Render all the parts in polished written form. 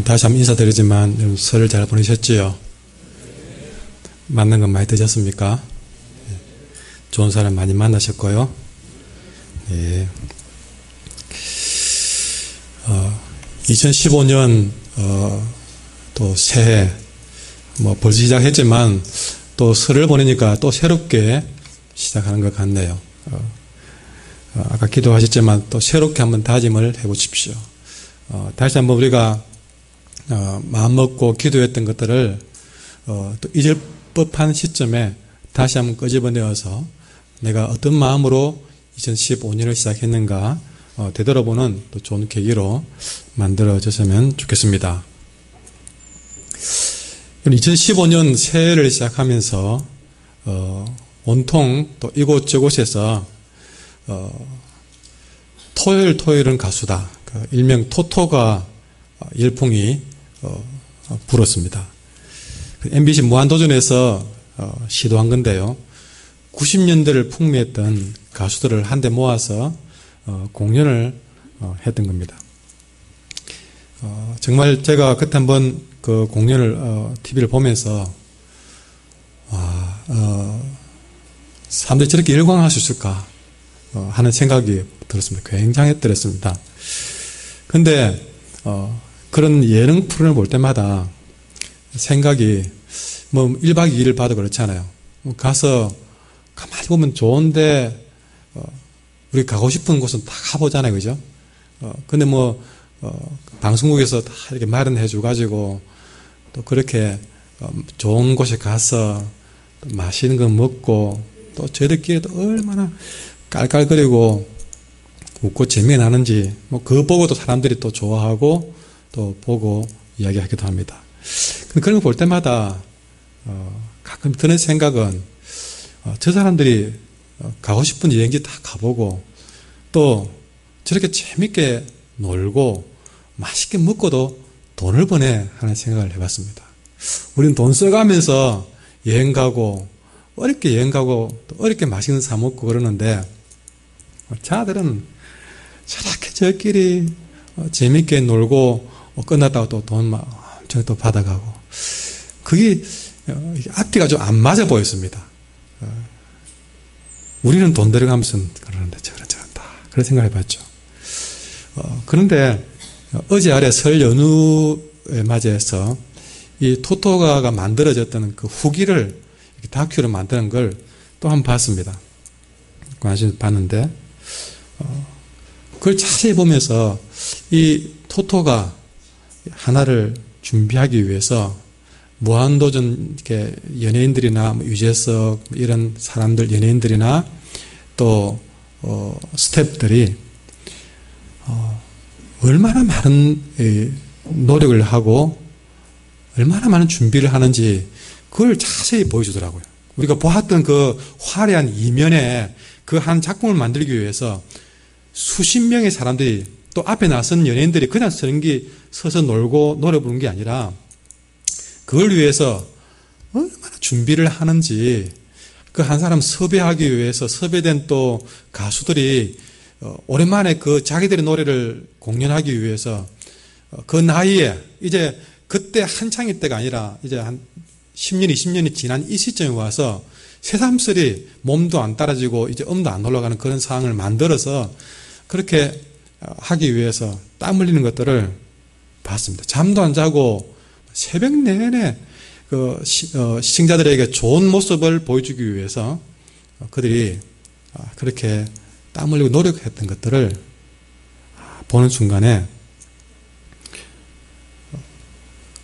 다시 한번 인사드리지만 설을 잘 보내셨지요? 만난 건 많이 드셨습니까? 좋은 사람 많이 만나셨고요. 예. 2015년 또 새해 벌써 시작했지만 또 설을 보내니까 또 새롭게 시작하는 것 같네요. 아까 기도하셨지만 또 새롭게 한번 다짐을 해보십시오. 다시 한번 우리가 마음먹고 기도했던 것들을 또 잊을 법한 시점에 다시 한번 끄집어내어서 내가 어떤 마음으로 2015년을 시작했는가 되돌아보는 또 좋은 계기로 만들어졌으면 좋겠습니다. 2015년 새해를 시작하면서 온통 또 이곳저곳에서 토요일은 가수다. 일명 토토가 열풍이 불었습니다. MBC 무한도전에서 시도한 건데요. 90년대를 풍미했던 가수들을 한데 모아서 공연을 했던 겁니다. 정말 제가 그때 한번 그 공연을 TV를 보면서 사람들이 저렇게 열광할 수 있을까 하는 생각이 들었습니다. 굉장히 들었습니다. 근데 그런 예능 프로그램을 볼 때마다 생각이 1박 2일을 봐도 그렇잖아요. 가서 가만히 보면 좋은데 우리 가고 싶은 곳은 다 가보잖아요. 그죠? 근데 방송국에서 다 이렇게 마련해 줘가지고 또 그렇게 좋은 곳에 가서 또 맛있는 거 먹고 또 저희들끼리 또 얼마나 깔깔거리고 웃고 재미가 나는지 그거 보고 또 사람들이 또 좋아하고 또 보고 이야기하기도 합니다. 근데 그런 거 볼 때마다 가끔 드는 생각은 저 사람들이 가고 싶은 여행지 다 가보고 또 저렇게 재밌게 놀고 맛있게 먹고도 돈을 버네 하는 생각을 해봤습니다. 우리는 돈 써가면서 여행 가고 어렵게 여행 가고 또 어렵게 맛있는 사 먹고 그러는데 자들은 저렇게 저끼리 재밌게 놀고 끝났다고 또 돈 엄청 또 받아가고 그게 앞뒤가 좀 안 맞아 보였습니다. 우리는 돈 들어가면서 그러는데 저런 다 그런 생각을 해봤죠. 그런데 어제 아래 설 연휴에 맞이해서 이 토토가가 만들어졌던 그 후기를 다큐를 만드는 걸 또 한번 봤습니다. 관심 봤는데 그걸 자세히 보면서 이 토토가 하나를 준비하기 위해서 무한도전 이렇게 연예인들이나 유재석 이런 사람들 연예인들이나 또 스태프들이 얼마나 많은 노력을 하고 얼마나 많은 준비를 하는지 그걸 자세히 보여주더라고요. 우리가 보았던 그 화려한 이면에 그 한 작품을 만들기 위해서 수십 명의 사람들이 또 앞에 나선 연예인들이 그냥 서서 놀고 노래 부르는 게 아니라 그걸 위해서 얼마나 준비를 하는지 그 한 사람 섭외하기 위해서 섭외된 또 가수들이 오랜만에 그 자기들의 노래를 공연하기 위해서 그 나이에 이제 그때 한창일 때가 아니라 이제 한 10년, 20년이 지난 이 시점에 와서 새삼스레 몸도 안 따라지고 이제 음도 안 올라가는 그런 상황을 만들어서 그렇게 하기 위해서 땀 흘리는 것들을 봤습니다. 잠도 안 자고 새벽 내내 그 시청자들에게 좋은 모습을 보여주기 위해서 그들이 그렇게 땀 흘리고 노력했던 것들을 보는 순간에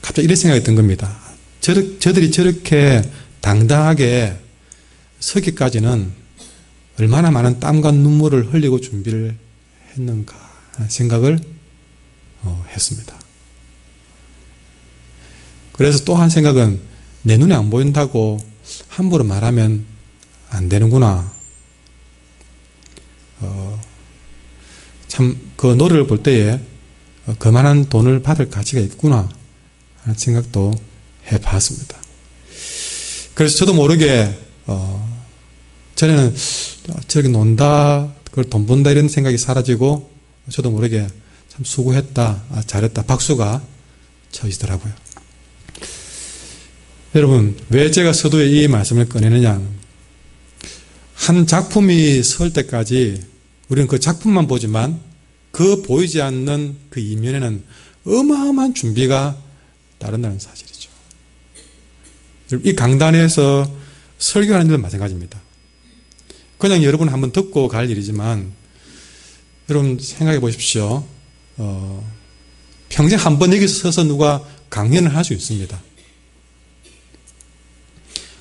갑자기 이런 생각이 든 겁니다. 저들이 저렇게 당당하게 서기까지는 얼마나 많은 땀과 눈물을 흘리고 준비를 했는가 하는 생각을 했습니다. 그래서 또 한 생각은 내 눈에 안 보인다고 함부로 말하면 안 되는구나. 참 그 노래를 볼 때에 그만한 돈을 받을 가치가 있구나 하는 생각도 해봤습니다. 그래서 저도 모르게 전에는 저렇게 논다, 그걸 돈 번다 이런 생각이 사라지고 저도 모르게 참 수고했다, 잘했다, 박수가 처지더라고요. 여러분, 왜 제가 서두에 이 말씀을 꺼내느냐? 한 작품이 설 때까지 우리는 그 작품만 보지만 그 보이지 않는 그 이면에는 어마어마한 준비가 따른다는 사실이죠. 이 강단에서 설교하는 일은 마찬가지입니다. 그냥 여러분 한번 듣고 갈 일이지만 여러분 생각해 보십시오. 평생 한 번 여기서 서서 누가 강연을 할 수 있습니다.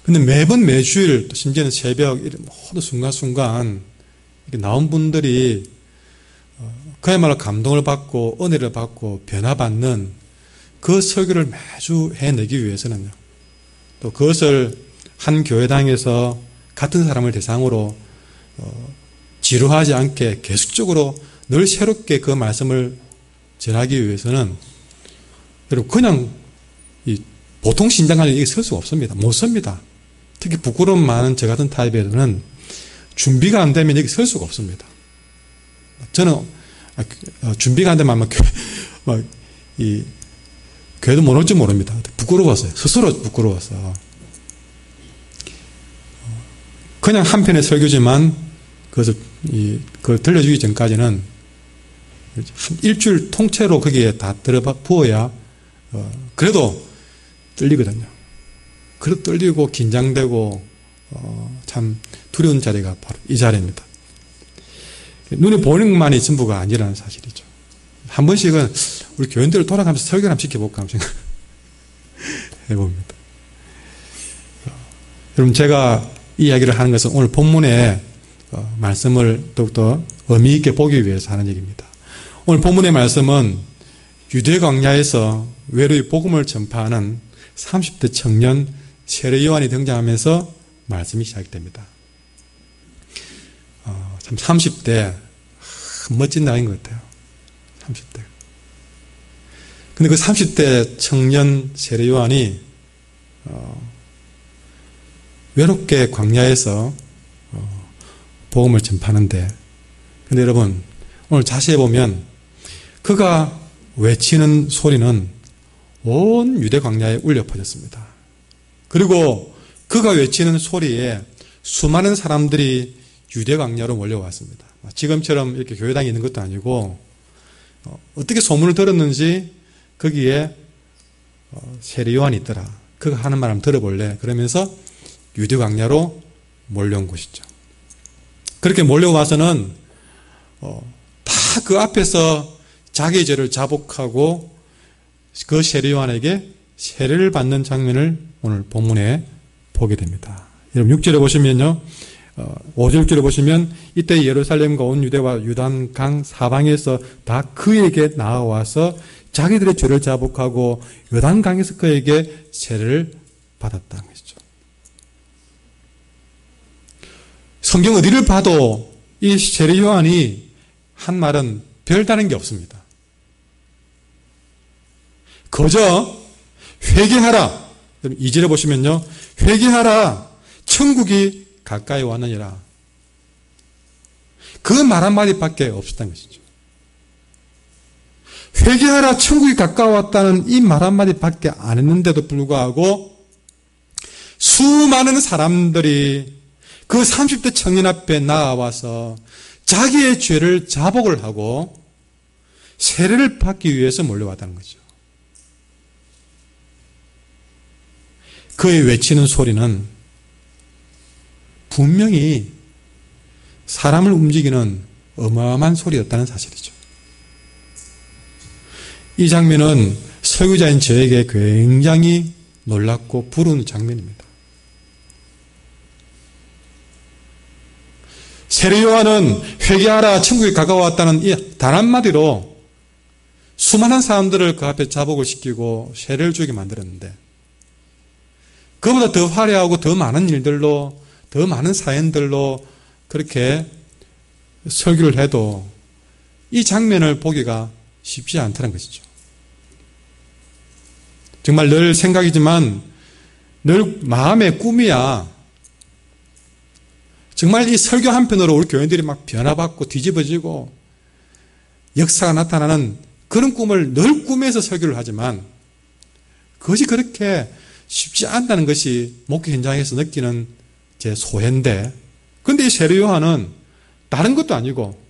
근데 매번 매주일 또 심지어는 새벽 모든 순간순간 이렇게 나온 분들이 그야말로 감동을 받고 은혜를 받고 변화받는 그 설교를 매주 해내기 위해서는요. 또 그것을 한 교회당에서 같은 사람을 대상으로 지루하지 않게 계속적으로 늘 새롭게 그 말씀을 전하기 위해서는 여러분 그냥 이 보통 신장관이 이게 설 수가 없습니다. 못 섭니다. 특히 부끄러움 많은 저 같은 타입에서는 준비가 안 되면 여기 설 수가 없습니다. 저는 준비가 안 되면 아마 교회도 못 올지 모릅니다. 부끄러웠어요. 스스로 부끄러웠어. 그냥 한편의 설교지만 그걸 들려주기 전까지는 한 일주일 통째로 거기에 다 부어야 그래도 떨리거든요. 그래도 떨리고 긴장되고 참 두려운 자리가 바로 이 자리입니다. 눈에 보이는 것만이 전부가 아니라는 사실이죠. 한 번씩은 우리 교인들을 돌아가면서 설교를 한번 시켜볼까 하는 생각 해봅니다. 여러분 제가 이 이야기를 하는 것은 오늘 본문의 말씀을 더욱더 의미 있게 보기 위해서 하는 얘기입니다. 오늘 본문의 말씀은 유대 광야에서 외로이 복음을 전파하는 30대 청년 세례 요한이 등장하면서 말씀이 시작됩니다. 참 30대 멋진 나이인 것 같아요. 30대. 근데 그 30대 청년 세례 요한이 외롭게 광야에서 복음을 전파하는데 근데 여러분 오늘 자세히 보면 그가 외치는 소리는 온 유대 광야에 울려 퍼졌습니다. 그리고 그가 외치는 소리에 수많은 사람들이 유대 광야로 몰려왔습니다. 지금처럼 이렇게 교회당이 있는 것도 아니고 어떻게 소문을 들었는지 거기에 세례 요한이 있더라. 그가 하는 말 한번 들어볼래? 그러면서 유대 광야로 몰려온 곳이죠. 그렇게 몰려와서는 다 그 앞에서 자기의 죄를 자복하고 그 세례 요한에게 세례를 받는 장면을 오늘 본문에 보게 됩니다. 여러분 6절에 보시면요. 5절 6절에 보시면 이때 예루살렘과 온 유대와 요단강 사방에서 다 그에게 나아와서 자기들의 죄를 자복하고 요단강에서 그에게 세례를 받았다는 것이죠. 성경 어디를 봐도 이 세례 요한이 한 말은 별다른 게 없습니다. 그저 회개하라. 2절에 보시면요. 회개하라. 천국이 가까이 왔느니라. 그 말 한마디밖에 없었다는 것이죠. 회개하라. 천국이 가까웠다는 이 말 한마디밖에 안 했는데도 불구하고 수많은 사람들이 그 30대 청년 앞에 나와서 자기의 죄를 자복을 하고 세례를 받기 위해서 몰려왔다는 거죠. 그의 외치는 소리는 분명히 사람을 움직이는 어마어마한 소리였다는 사실이죠. 이 장면은 설교자인 저에게 굉장히 놀랍고 부러운 장면입니다. 세례 요한은 회개하라 천국이 가까웠다는 이 단 한마디로 수많은 사람들을 그 앞에 자복을 시키고 세례를 주게 만들었는데 그보다 더 화려하고 더 많은 일들로 더 많은 사연들로 그렇게 설교를 해도 이 장면을 보기가 쉽지 않다는 것이죠. 정말 늘 생각이지만 늘 마음의 꿈이야. 정말 이 설교 한편으로 우리 교인들이 막 변화받고 뒤집어지고 역사가 나타나는 그런 꿈을 늘 꿈에서 설교를 하지만 그것이 그렇게 쉽지 않다는 것이 목회 현장에서 느끼는 제 소회인데, 근데 이 세례 요한은 다른 것도 아니고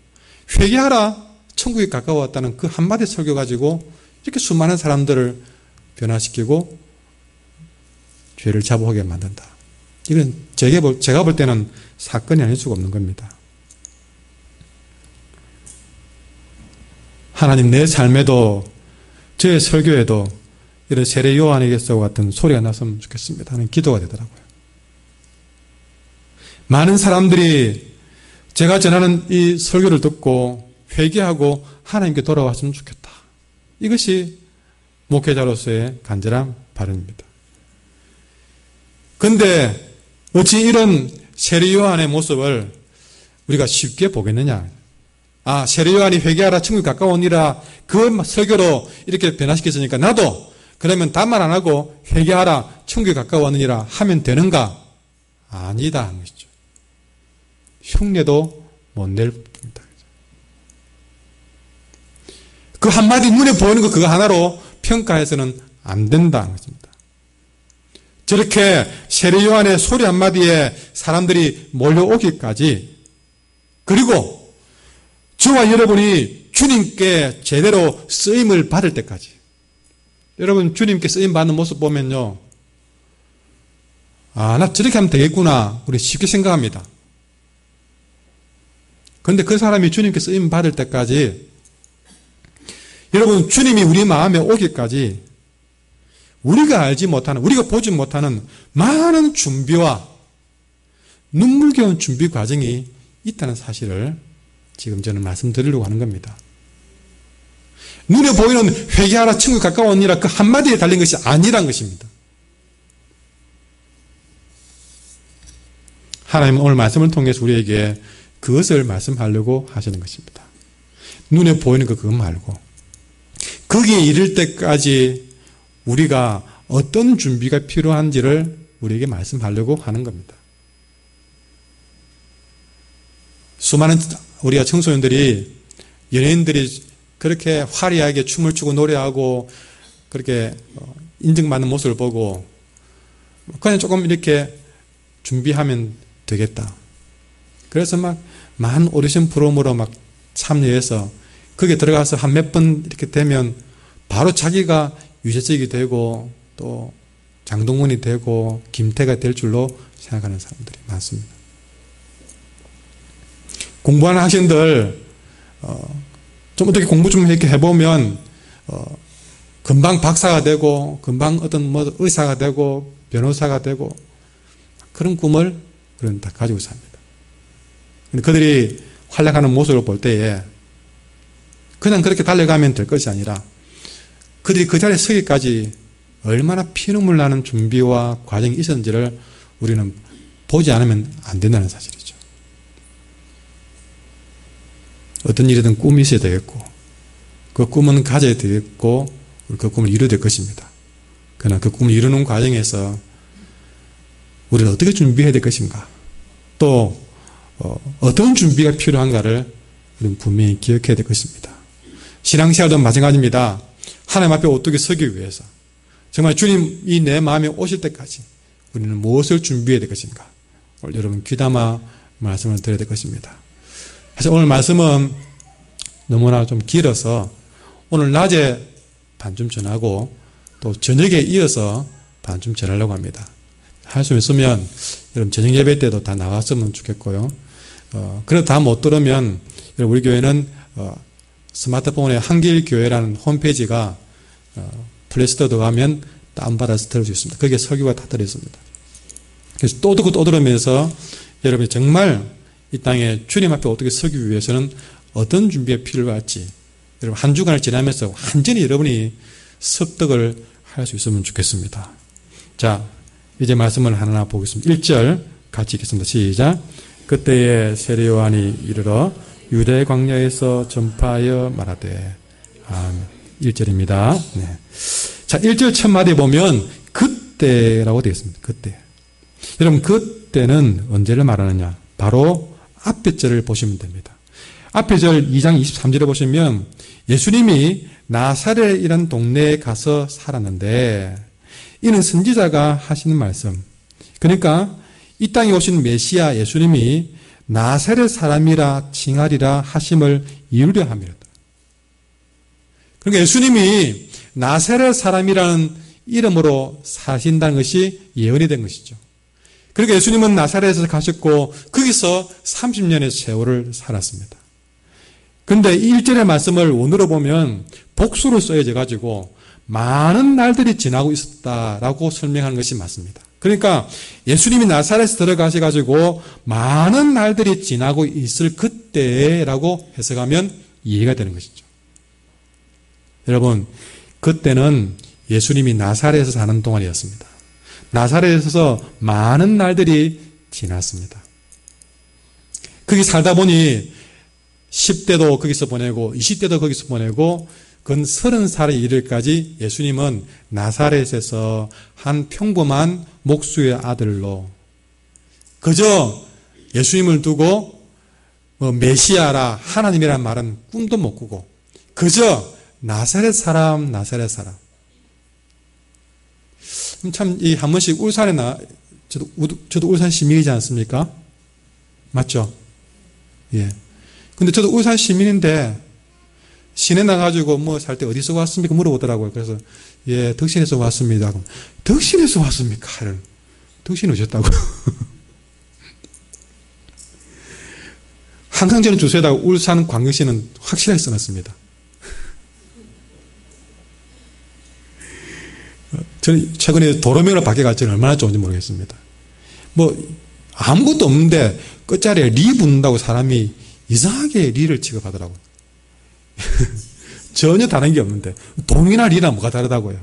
회개하라 천국이 가까웠다는 그 한마디 설교 가지고 이렇게 수많은 사람들을 변화시키고 죄를 자복하게 만든다. 이건 제가 볼 때는 사건이 아닐 수가 없는 겁니다. 하나님, 내 삶에도 제 설교에도 이런 세례 요한에게서 같은 소리가 났으면 좋겠습니다 하는 기도가 되더라고요. 많은 사람들이 제가 전하는 이 설교를 듣고 회개하고 하나님께 돌아왔으면 좋겠다. 이것이 목회자로서의 간절한 바람입니다. 그런데 어찌 이런 세례 요한의 모습을 우리가 쉽게 보겠느냐. 아, 세례 요한이 회개하라 천국이 가까우니라 그 설교로 이렇게 변화시켰으니까 나도 그러면 단말 안 하고 회개하라 천국이 가까웠느니라 하면 되는가? 아니다 하는 것이죠. 흉내도 못 낼 뿐이다. 그 한마디 눈에 보이는 거 그거 하나로 평가해서는 안 된다는 것입니다. 저렇게 세례 요한의 소리 한마디에 사람들이 몰려오기까지, 그리고 저와 여러분이 주님께 제대로 쓰임을 받을 때까지, 여러분 주님께 쓰임 받는 모습 보면요, 아, 나 저렇게 하면 되겠구나 우리 쉽게 생각합니다. 그런데 그 사람이 주님께 쓰임 받을 때까지, 여러분 주님이 우리 마음에 오기까지 우리가 알지 못하는, 우리가 보지 못하는 많은 준비와 눈물겨운 준비 과정이 있다는 사실을 지금 저는 말씀드리려고 하는 겁니다. 눈에 보이는 회개하라 천국 가까웠니라 그 한마디에 달린 것이 아니란 것입니다. 하나님은 오늘 말씀을 통해서 우리에게 그것을 말씀하려고 하시는 것입니다. 눈에 보이는 거 그것 말고 거기에 이를 때까지 우리가 어떤 준비가 필요한지를 우리에게 말씀하려고 하는 겁니다. 수많은 우리가 청소년들이, 연예인들이 그렇게 화려하게 춤을 추고 노래하고 그렇게 인정받는 모습을 보고 그냥 조금 이렇게 준비하면 되겠다. 그래서 막 많은 오디션 프로그램으로 막 참여해서 거기에 들어가서 한 몇 번 이렇게 되면 바로 자기가 유재석이 되고 또 장동건이 되고 김태가 될 줄로 생각하는 사람들이 많습니다. 공부하는 학생들 좀 어떻게 공부 좀 이렇게 해보면 금방 박사가 되고 금방 어떤 뭐 의사가 되고 변호사가 되고 그런 꿈을 그런 다 가지고 삽니다. 근데 그들이 활약하는 모습을 볼 때에 그냥 그렇게 달려가면 될 것이 아니라 그들이 그 자리에 서기까지 얼마나 피눈물 나는 준비와 과정이 있었는지를 우리는 보지 않으면 안 된다는 사실이죠. 어떤 일이든 꿈이 있어야 되겠고 그 꿈은 가져야 되겠고 그 꿈을 이루어야 될 것입니다. 그러나 그 꿈을 이루는 과정에서 우리는 어떻게 준비해야 될 것인가, 또 어떤 준비가 필요한가를 우리는 분명히 기억해야 될 것입니다. 신앙생활도 마찬가지입니다. 하나님 앞에 어떻게 서기 위해서 정말 주님이 내 마음에 오실 때까지 우리는 무엇을 준비해야 될 것인가, 오늘 여러분 귀담아 말씀을 드려야 될 것입니다. 사실 오늘 말씀은 너무나 좀 길어서 오늘 낮에 반쯤 전하고 또 저녁에 이어서 반쯤 전하려고 합니다. 할 수 있으면 여러분 저녁 예배 때도 다 나왔으면 좋겠고요. 그래도 다 못 들으면 여러분 우리 교회는 스마트폰에 한길교회라는 홈페이지가 플레이스토어 들어가면 다운받아서 들을 수 있습니다. 거기에 설교가 다 들어있습니다. 그래서 또 듣고 또 들으면서 여러분이 정말 이 땅에 주님 앞에 어떻게 서기 위해서는 어떤 준비가 필요할지 여러분 한 주간을 지나면서 완전히 여러분이 습득을 할 수 있으면 좋겠습니다. 자, 이제 말씀을 하나 보겠습니다. 1절 같이 읽겠습니다. 시작. 그때에 세례 요한이 이르러 유대 광야에서 전파하여 말하되. 아멘. 1절입니다. 네. 자, 1절 첫 마디에 보면 그때라고 되어 있습니다. 그때. 여러분 그때는 언제를 말하느냐? 바로 앞에 절을 보시면 됩니다. 앞에 절 2장 23절에 보시면 예수님이 나사렛이라는 동네에 가서 살았는데 이는 선지자가 하시는 말씀. 그러니까 이 땅에 오신 메시아 예수님이 나사렛 사람이라 칭하리라 하심을 이루려 함이로다. 그러니까 예수님이 나사렛 사람이라는 이름으로 사신다는 것이 예언이 된 것이죠. 그러니까 예수님은 나사렛에서 가셨고 거기서 30년의 세월을 살았습니다. 그런데 이 1절의 말씀을 원어로 보면 복수로 쓰여져 가지고 많은 날들이 지나고 있었다라고 설명하는 것이 맞습니다. 그러니까 예수님이 나사렛에 들어가셔가지고 많은 날들이 지나고 있을 그때라고 해석하면 이해가 되는 것이죠. 여러분, 그때는 예수님이 나사렛에서 사는 동안이었습니다. 나사렛에서 많은 날들이 지났습니다. 거기 살다 보니 10대도 거기서 보내고 20대도 거기서 보내고 근 30살에 이르기까지 예수님은 나사렛에서 한 평범한 목수의 아들로 그저 예수님을 두고 메시아라 하나님이란 말은 꿈도 못 꾸고 그저 나사렛 사람 참 이 한 번씩 울산에 저도 울산 시민이지 않습니까? 맞죠? 예. 근데 저도 울산 시민인데 시내 나가지고 뭐 살 때 어디서 왔습니까? 물어보더라고요. 그래서 예, 덕신에서 왔습니다. 그럼 덕신에서 왔습니까? 덕신에 오셨다고. 항상 저는 주소에다가 울산 광역시는 확실하게 써놨습니다. 저는 최근에 도로명을 바뀌어갈지 얼마나 좋은지 모르겠습니다. 뭐 아무것도 없는데 끝자리에 리 붙는다고 사람이 이상하게 리를 취급하더라고요. 전혀 다른 게 없는데 동이나 리나 뭐가 다르다고요.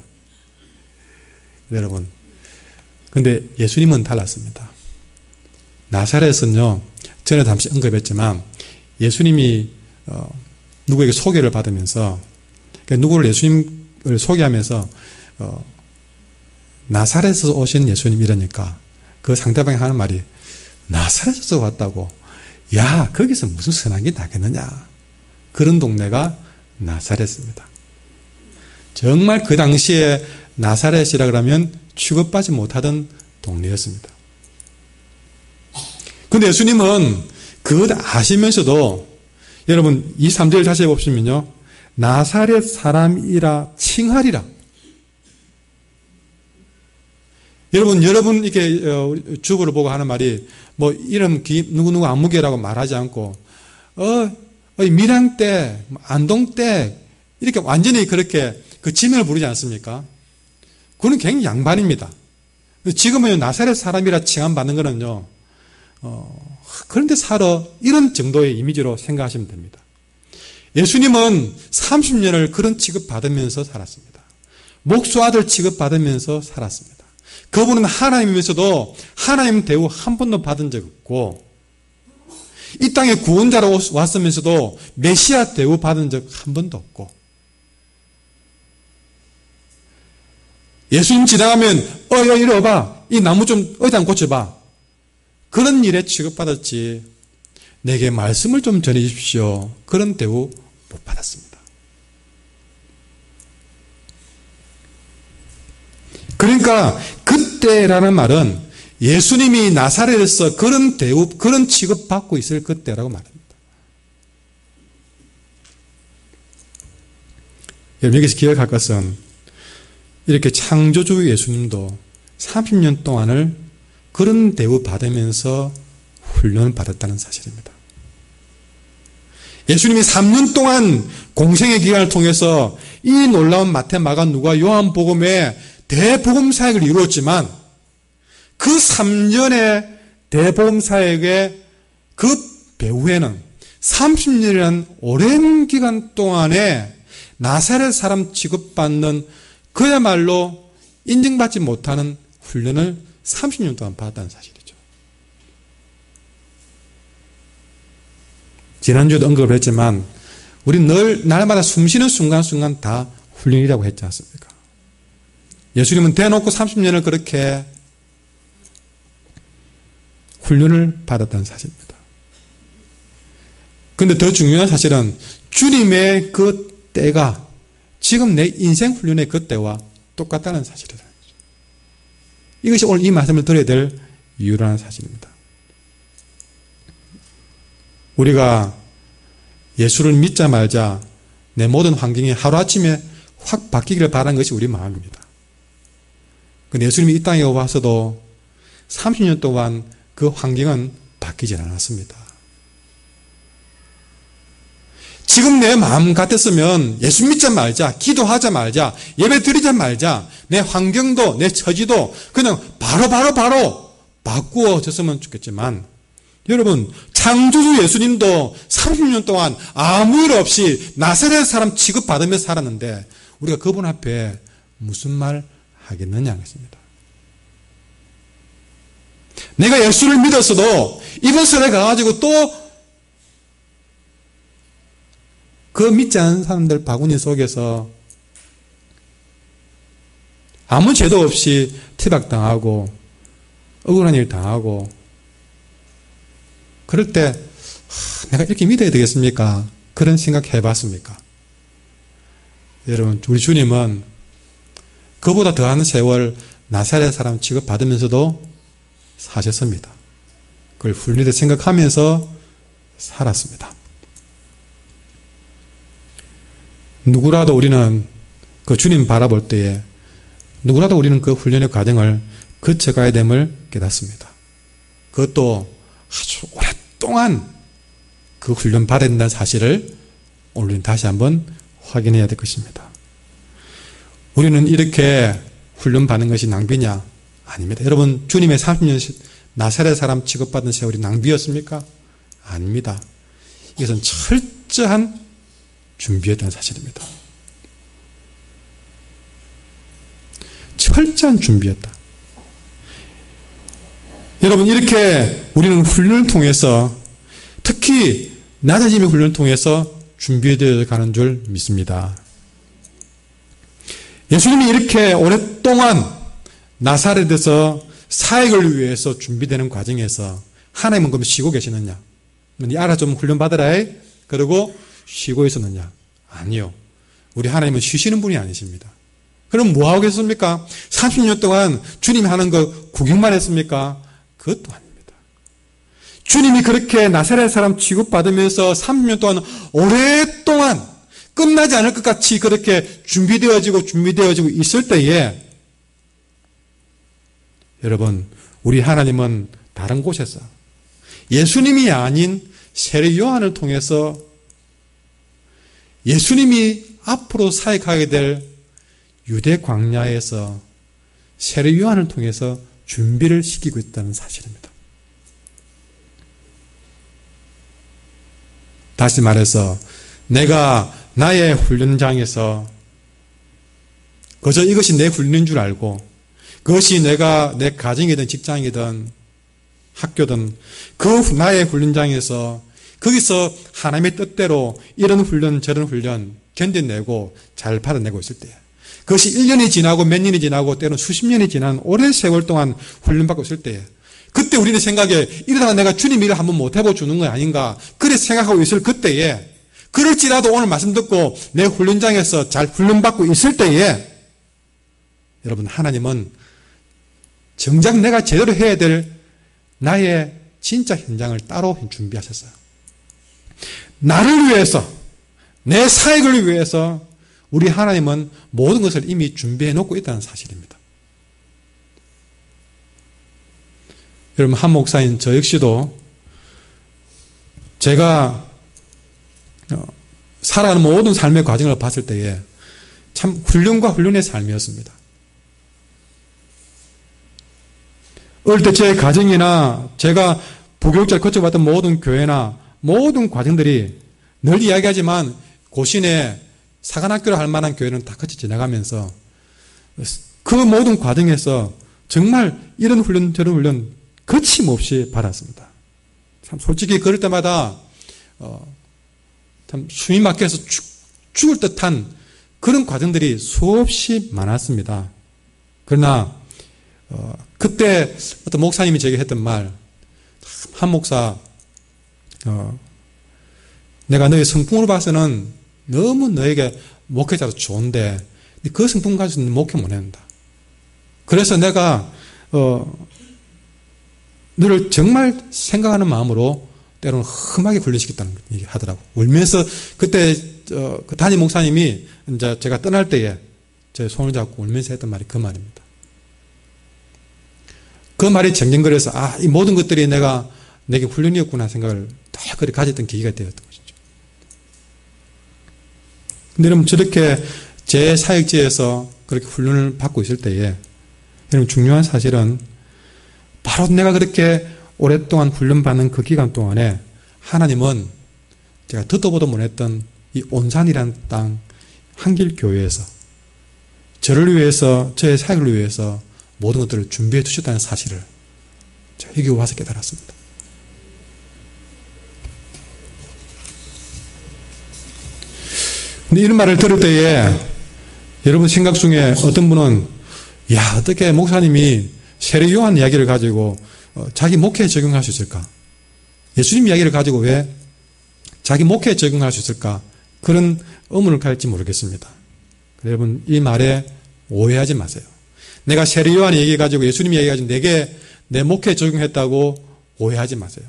여러분, 근데 예수님은 달랐습니다. 나사렛은요, 전에 잠시 언급했지만 예수님이 누구에게 소개를 받으면서 누구를 예수님을 소개하면서 나사렛에서 오신 예수님 이러니까 그 상대방이 하는 말이 나사렛에서 왔다고? 야, 거기서 무슨 선한 게 나겠느냐? 그런 동네가 나사렛입니다. 정말 그 당시에 나사렛이라 그러면 취급받지 못하던 동네였습니다. 그런데 예수님은 그걸 아시면서도 여러분 이 3절 다시 해보시면요. 나사렛 사람이라 칭하리라. 여러분 이렇게 주부를 보고 하는 말이 뭐 이름 누구누구 안무개라고 말하지 않고 밀양 때, 안동 때 이렇게 완전히 그렇게 그 지명을 부르지 않습니까? 그건 굉장히 양반입니다. 지금은 나사렛 사람이라 칭함받는 거는요. 그런데 살아 이런 정도의 이미지로 생각하시면 됩니다. 예수님은 30년을 그런 취급받으면서 살았습니다. 목수 아들 취급받으면서 살았습니다. 그분은 하나님이면서도 하나님 대우 한 번도 받은 적 없고 이 땅에 구원자로 왔으면서도 메시아 대우 받은 적 한 번도 없고 예수님 지나가면 야 이리 와봐 이 나무 좀 의자 고쳐봐 그런 일에 취급받았지 내게 말씀을 좀 전해 주십시오 그런 대우 못 받았습니다. 그러니까 그때라는 말은 예수님이 나사렛에서 그런 대우, 그런 취급받고 있을 그때라고 말합니다. 여러분 여기서 기억할 것은 이렇게 창조주 예수님도 30년 동안을 그런 대우 받으면서 훈련을 받았다는 사실입니다. 예수님이 3년 동안 공생의 기간을 통해서 이 놀라운 마태, 마가, 누가, 요한복음의 대복음 사역을 이루었지만 그 3년의 대복음 사역의 그 배후에는 30년이라는 오랜 기간 동안에 나사렛 사람 취급받는 그야말로 인정받지 못하는 훈련을 30년 동안 받았다는 사실이죠. 지난주에도 언급을 했지만 우리 늘 날마다 숨쉬는 순간순간 다 훈련이라고 했지 않습니까? 예수님은 대놓고 30년을 그렇게 훈련을 받았다는 사실입니다. 그런데 더 중요한 사실은 주님의 그 때가 지금 내 인생 훈련의 그 때와 똑같다는 사실이다. 이것이 오늘 이 말씀을 드려야 될 이유라는 사실입니다. 우리가 예수를 믿자 말자 내 모든 환경이 하루아침에 확 바뀌기를 바라는 것이 우리 마음입니다. 근데 예수님이 이 땅에 와서도 30년 동안 그 환경은 바뀌지 않았습니다. 지금 내 마음 같았으면 예수 믿자 말자, 기도하자 말자, 예배 드리자 말자, 내 환경도 내 처지도 그냥 바로 바꾸어졌으면 좋겠지만, 여러분 창조주 예수님도 30년 동안 아무 일 없이 나사렛 사람 취급받으며 살았는데 우리가 그분 앞에 무슨 말 하겠느냐 하겠습니다. 내가 예수를 믿었어도 이번 설에 가가지고 또 그 믿지 않은 사람들 바구니 속에서 아무 죄도 없이 퇴박당하고 억울한 일 당하고 그럴 때 내가 이렇게 믿어야 되겠습니까? 그런 생각 해봤습니까? 여러분 우리 주님은 그보다 더한 세월 나사렛 사람 취급받으면서도 사셨습니다. 그걸 훌륭히 생각하면서 살았습니다. 누구라도 우리는 그 주님 바라볼 때에 누구라도 우리는 그 훈련의 과정을 거쳐가야 됨을 깨닫습니다. 그것도 아주 오랫동안 그 훈련 받아야 된다는 사실을 오늘 다시 한번 확인해야 될 것입니다. 우리는 이렇게 훈련 받는 것이 낭비냐? 아닙니다. 여러분 주님의 30년 나사렛 사람 취급받은 세월이 낭비였습니까? 아닙니다. 이것은 철저한 준비했다는 사실입니다. 철저한 준비였다. 여러분 이렇게 우리는 훈련을 통해서 특히 낮아짐의 훈련을 통해서 준비되어 가는 줄 믿습니다. 예수님이 이렇게 오랫동안 나사렛에서 사역을 위해서 준비되는 과정에서 하나님은 그럼 쉬고 계시느냐? 네 알아 좀 훈련 받으라 그러고 쉬고 있었느냐? 아니요. 우리 하나님은 쉬시는 분이 아니십니다. 그럼 뭐 하고 계셨습니까? 30년 동안 주님이 하는 거 구경만 했습니까? 그것도 아닙니다. 주님이 그렇게 나사렛 사람 취급받으면서 30년 동안 오랫동안 끝나지 않을 것 같이 그렇게 준비되어지고 있을 때에 여러분 우리 하나님은 다른 곳에서 예수님이 아닌 세례 요한을 통해서 예수님이 앞으로 사역하게 될 유대 광야에서 세례 요한을 통해서 준비를 시키고 있다는 사실입니다. 다시 말해서 내가 나의 훈련장에서 그저 이것이 내 훈련인 줄 알고 그것이 내가 내 가정이든 직장이든 학교든 그 나의 훈련장에서 거기서 하나님의 뜻대로 이런 훈련 저런 훈련 견뎌내고 잘 받아내고 있을 때 그것이 1년이 지나고 몇 년이 지나고 때로는 수십 년이 지난 오랜 세월 동안 훈련받고 있을 때 그때 우리는 생각에 이러다가 내가 주님 일을 한번 못 해보주는 거 아닌가 그래 생각하고 있을 그때에 그럴지라도 오늘 말씀 듣고 내 훈련장에서 잘 훈련받고 있을 때에 여러분 하나님은 정작 내가 제대로 해야 될 나의 진짜 현장을 따로 준비하셨어요. 나를 위해서 내 사역을 위해서 우리 하나님은 모든 것을 이미 준비해 놓고 있다는 사실입니다. 여러분 한 목사인 저 역시도 제가 살아가는 모든 삶의 과정을 봤을 때에 참 훈련과 훈련의 삶이었습니다. 어릴 때 제 가정이나 제가 부교육자를 거쳐봤던 모든 교회나 모든 과정들이 늘 이야기하지만 고신에 사관학교를 할 만한 교회는 다 같이 지나가면서 그 모든 과정에서 정말 이런 훈련 저런 훈련 거침없이 받았습니다. 참 솔직히 그럴 때마다 참 숨이 막혀서 죽을 듯한 그런 과정들이 수없이 많았습니다. 그러나 그때 어떤 목사님이 제게 했던 말, 한 목사 내가 너의 성품으로 봐서는 너무 너에게 목회자로 좋은데 그 성품 가지고 목회 못 한다. 그래서 내가 너를 정말 생각하는 마음으로 때로는 험하게 훈련시켰다는 얘기 하더라고. 울면서 그때 그 담임 목사님이 이제 제가 떠날 때에 제 손을 잡고 울면서 했던 말이 그 말입니다. 그 말이 정정거려서 이 모든 것들이 내게 훈련이었구나 생각을 다 그렇게 가졌던 계기가 되었던 것이죠. 근데 여러분 저렇게 제 사역지에서 그렇게 훈련을 받고 있을 때에 여러분 중요한 사실은 바로 내가 그렇게 오랫동안 훈련받는 그 기간 동안에 하나님은 제가 듣도 보도 못했던 이 온산이라는 땅 한길교회에서 저를 위해서 저의 사역을 위해서 모든 것들을 준비해 두셨다는 사실을 제가 여기 와서 깨달았습니다. 근데 이런 말을 들을 때에 여러분 생각 중에 어떤 분은 어떻게 목사님이 세례요한 이야기를 가지고 자기 목회에 적용할 수 있을까? 예수님 이야기를 가지고 왜 자기 목회에 적용할 수 있을까? 그런 의문을 가질지 모르겠습니다. 여러분 이 말에 오해하지 마세요. 내가 세례요한 얘기 가지고 예수님 이야기 가지고 내 목회에 적용했다고 오해하지 마세요.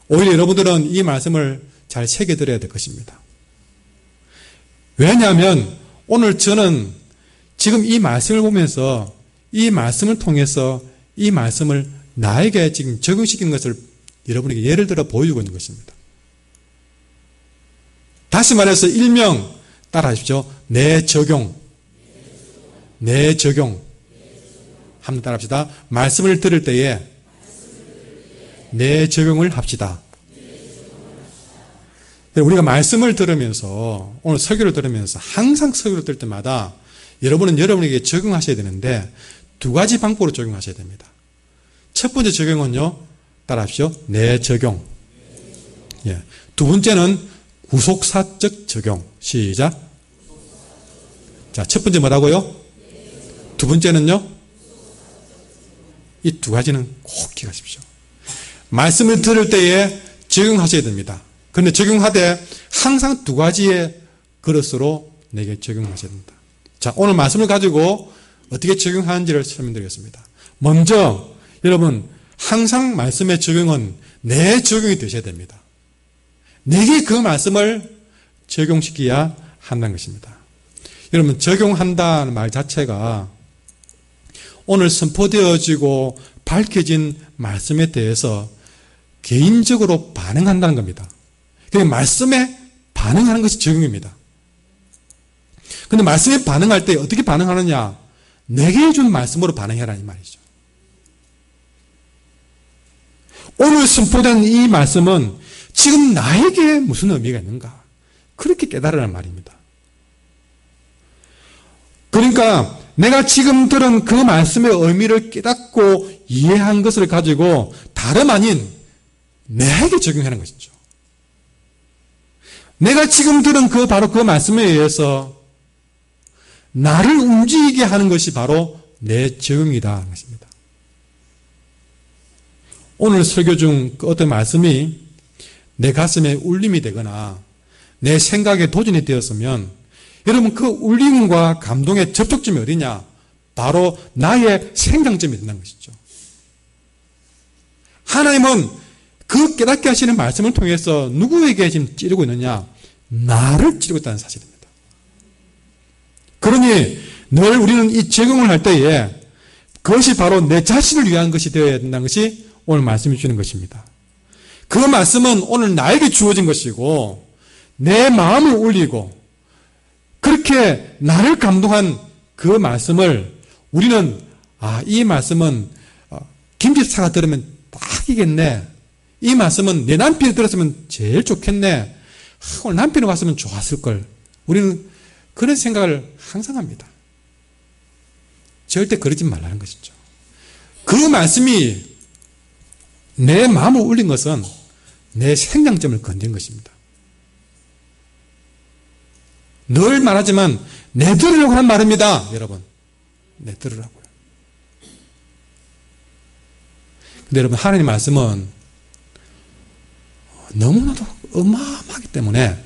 오히려 여러분들은 이 말씀을 잘 새겨들어야 될 것입니다. 왜냐하면 오늘 저는 지금 이 말씀을 보면서 이 말씀을 통해서 이 말씀을 나에게 지금 적용시킨 것을 여러분에게 예를 들어 보여주고 있는 것입니다. 다시 말해서 일명 따라하십시오. 내 적용. 한번 따라합시다. 말씀을 들을 때에 내 적용을 합시다. 우리가 말씀을 들으면서 오늘 설교를 들으면서 항상 설교를 들을 때마다 여러분은 여러분에게 적용하셔야 되는데 두 가지 방법으로 적용하셔야 됩니다. 첫 번째 적용은요. 따라합시오. 내 적용. 두 번째는 구속사적 적용. 시작. 자, 첫 번째 뭐라고요? 두 번째는요. 이 두 가지는 꼭 기억하십시오. 말씀을 들을 때에 적용하셔야 됩니다. 그런데 적용하되 항상 두 가지의 그릇으로 내게 적용하셔야 됩니다. 자, 오늘 말씀을 가지고 어떻게 적용하는지를 설명드리겠습니다. 먼저 여러분 항상 말씀의 적용은 내 적용이 되셔야 됩니다. 내게 그 말씀을 적용시켜야 한다는 것입니다. 여러분 적용한다는 말 자체가 오늘 선포되어지고 밝혀진 말씀에 대해서 개인적으로 반응한다는 겁니다. 그러니까 말씀에 반응하는 것이 적용입니다. 그런데 말씀에 반응할 때 어떻게 반응하느냐? 내게 준 말씀으로 반응해라 이 말이죠. 오늘 선포된 이 말씀은 지금 나에게 무슨 의미가 있는가? 그렇게 깨달으라는 말입니다. 그러니까 내가 지금 들은 그 말씀의 의미를 깨닫고 이해한 것을 가지고 다름 아닌 내게 적용하는 것이죠. 내가 지금 들은 바로 그 말씀에 의해서 나를 움직이게 하는 것이 바로 내 적용이다 하는 것입니다. 오늘 설교 중 어떤 말씀이 내 가슴에 울림이 되거나 내 생각에 도전이 되었으면 여러분 그 울림과 감동의 접촉점이 어디냐? 바로 나의 생장점이 된다는 것이죠. 하나님은 그 깨닫게 하시는 말씀을 통해서 누구에게 지금 찌르고 있느냐? 나를 찌르고 있다는 사실입니다. 그러니 늘 우리는 이 적용을 할 때에 그것이 바로 내 자신을 위한 것이 되어야 된다는 것이 오늘 말씀해 주시는 것입니다. 그 말씀은 오늘 나에게 주어진 것이고 내 마음을 울리고 그렇게 나를 감동한 그 말씀을 우리는 이 말씀은 김집사가 들으면 딱이겠네. 이 말씀은 내 남편이 들었으면 제일 좋겠네. 오늘 남편이 왔으면 좋았을걸. 우리는 그런 생각을 항상 합니다. 절대 그러지 말라는 것이죠. 그 말씀이 내 마음을 울린 것은 내 생장점을 건진 것입니다. 늘 말하지만 내 들으려고 하는 말입니다. 여러분 내 들으라고요. 근데 여러분 하나님의 말씀은 너무나도 어마어마하기 때문에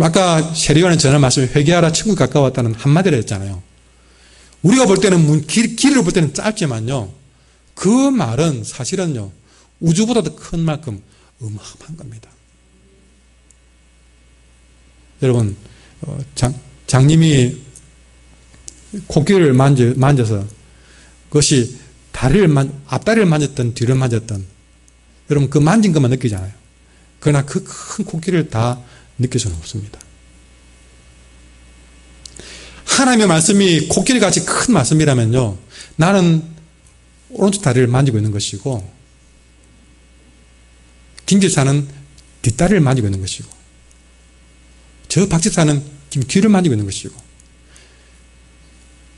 아까 세례요한의 전한 말씀을 회개하라 천국이 가까웠다는 한마디를 했잖아요. 우리가 볼 때는 길이를 볼 때는 짧지만요. 그 말은 사실은요. 우주보다도 큰 만큼 어마어마한 겁니다. 여러분, 장님이 코끼리를 만져서 그것이 앞다리를 만졌던 뒤를 만졌던 여러분 그 만진 것만 느끼잖아요. 그러나 그 큰 코끼리를 다 느낄 수는 없습니다. 하나님의 말씀이 코끼리같이 큰 말씀이라면요. 나는 오른쪽 다리를 만지고 있는 것이고 김집사는 뒷다리를 만지고 있는 것이고 저 박집사는 귀를 만지고 있는 것이고